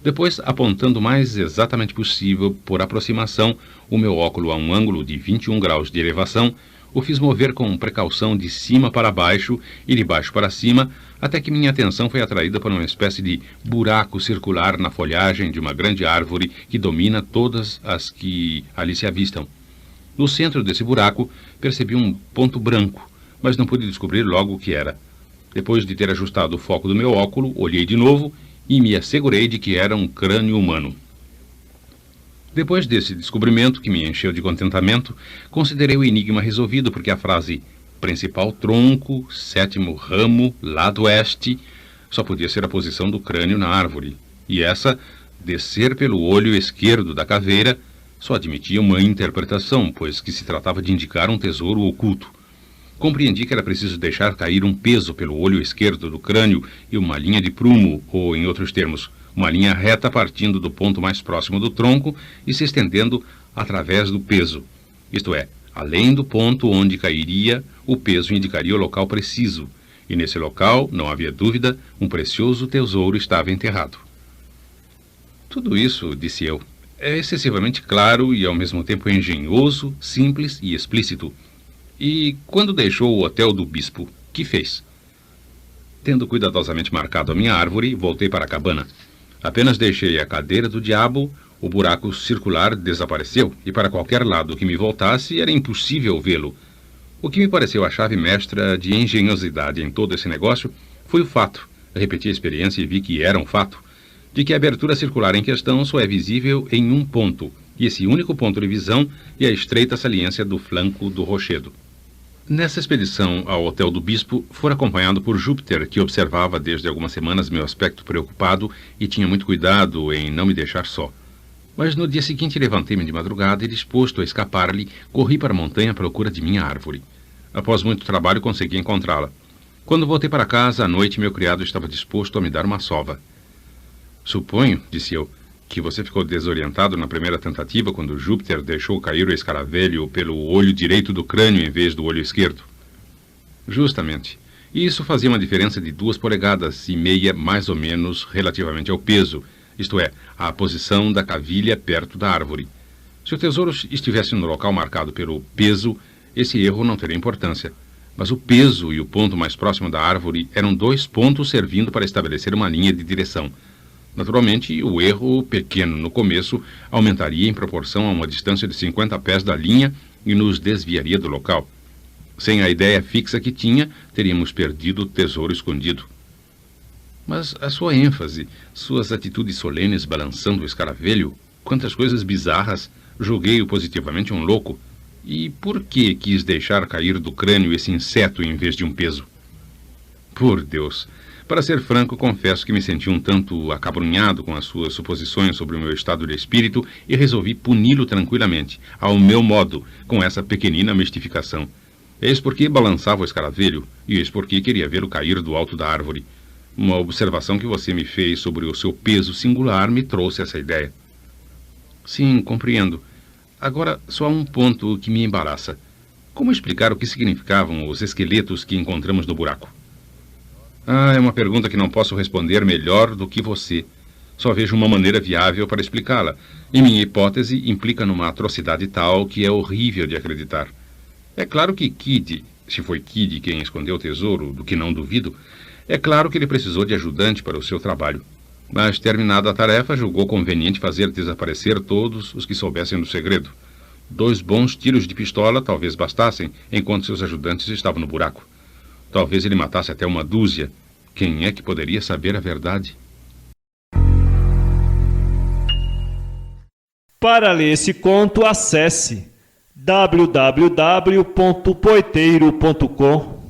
Depois, apontando o mais exatamente possível, por aproximação, o meu óculo a um ângulo de 21 graus de elevação, o fiz mover com precaução de cima para baixo e de baixo para cima, até que minha atenção foi atraída por uma espécie de buraco circular na folhagem de uma grande árvore que domina todas as que ali se avistam. No centro desse buraco, percebi um ponto branco, mas não pude descobrir logo o que era. Depois de ter ajustado o foco do meu óculo, olhei de novo e me assegurei de que era um crânio humano. Depois desse descobrimento, que me encheu de contentamento, considerei o enigma resolvido, porque a frase principal tronco, sétimo ramo, lado oeste, só podia ser a posição do crânio na árvore, e essa, descer pelo olho esquerdo da caveira, só admitia uma interpretação, pois que se tratava de indicar um tesouro oculto. Compreendi que era preciso deixar cair um peso pelo olho esquerdo do crânio e uma linha de prumo, ou, em outros termos, uma linha reta partindo do ponto mais próximo do tronco e se estendendo através do peso. Isto é, além do ponto onde cairia, o peso indicaria o local preciso, e nesse local, não havia dúvida, um precioso tesouro estava enterrado. Tudo isso, disse eu, é excessivamente claro e ao mesmo tempo engenhoso, simples e explícito. E quando deixou o hotel do bispo, que fez? Tendo cuidadosamente marcado a minha árvore, voltei para a cabana. Apenas deixei a cadeira do diabo, o buraco circular desapareceu, e para qualquer lado que me voltasse era impossível vê-lo. O que me pareceu a chave mestra de engenhosidade em todo esse negócio foi o fato, repeti a experiência e vi que era um fato, de que a abertura circular em questão só é visível em um ponto, e esse único ponto de visão é a estreita saliência do flanco do rochedo. Nessa expedição ao hotel do bispo, fora acompanhado por Júpiter, que observava desde algumas semanas meu aspecto preocupado e tinha muito cuidado em não me deixar só. Mas no dia seguinte levantei-me de madrugada e, disposto a escapar-lhe, corri para a montanha à procura de minha árvore. Após muito trabalho, consegui encontrá-la. Quando voltei para casa, à noite, meu criado estava disposto a me dar uma sova. Suponho, disse eu, que você ficou desorientado na primeira tentativa quando Júpiter deixou cair o escaravelho pelo olho direito do crânio em vez do olho esquerdo. Justamente. E isso fazia uma diferença de 2,5 polegadas mais ou menos relativamente ao peso, isto é, à posição da cavilha perto da árvore. Se o tesouro estivesse no local marcado pelo peso, esse erro não teria importância. Mas o peso e o ponto mais próximo da árvore eram 2 pontos servindo para estabelecer uma linha de direção. Naturalmente, o erro, pequeno no começo, aumentaria em proporção a uma distância de 50 pés da linha e nos desviaria do local. Sem a ideia fixa que tinha, teríamos perdido o tesouro escondido. Mas a sua ênfase, suas atitudes solenes balançando o escaravelho, quantas coisas bizarras, julguei-o positivamente um louco. E por que quis deixar cair do crânio esse inseto em vez de um peso? Por Deus! Para ser franco, confesso que me senti um tanto acabrunhado com as suas suposições sobre o meu estado de espírito e resolvi puni-lo tranquilamente, ao meu modo, com essa pequenina mistificação. Eis porque balançava o escaravelho e eis porque queria vê-lo cair do alto da árvore. Uma observação que você me fez sobre o seu peso singular me trouxe essa ideia. Sim, compreendo. Agora, só há um ponto que me embaraça. Como explicar o que significavam os esqueletos que encontramos no buraco? É uma pergunta que não posso responder melhor do que você. Só vejo uma maneira viável para explicá-la, e minha hipótese implica numa atrocidade tal que é horrível de acreditar. É claro que Kidd, se foi Kidd quem escondeu o tesouro, do que não duvido, é claro que ele precisou de ajudante para o seu trabalho. Mas, terminada a tarefa, julgou conveniente fazer desaparecer todos os que soubessem do segredo. 2 bons tiros de pistola talvez bastassem, enquanto seus ajudantes estavam no buraco. Talvez ele matasse até 1 dúzia. Quem é que poderia saber a verdade? Para ler esse conto, acesse www.poeteiro.com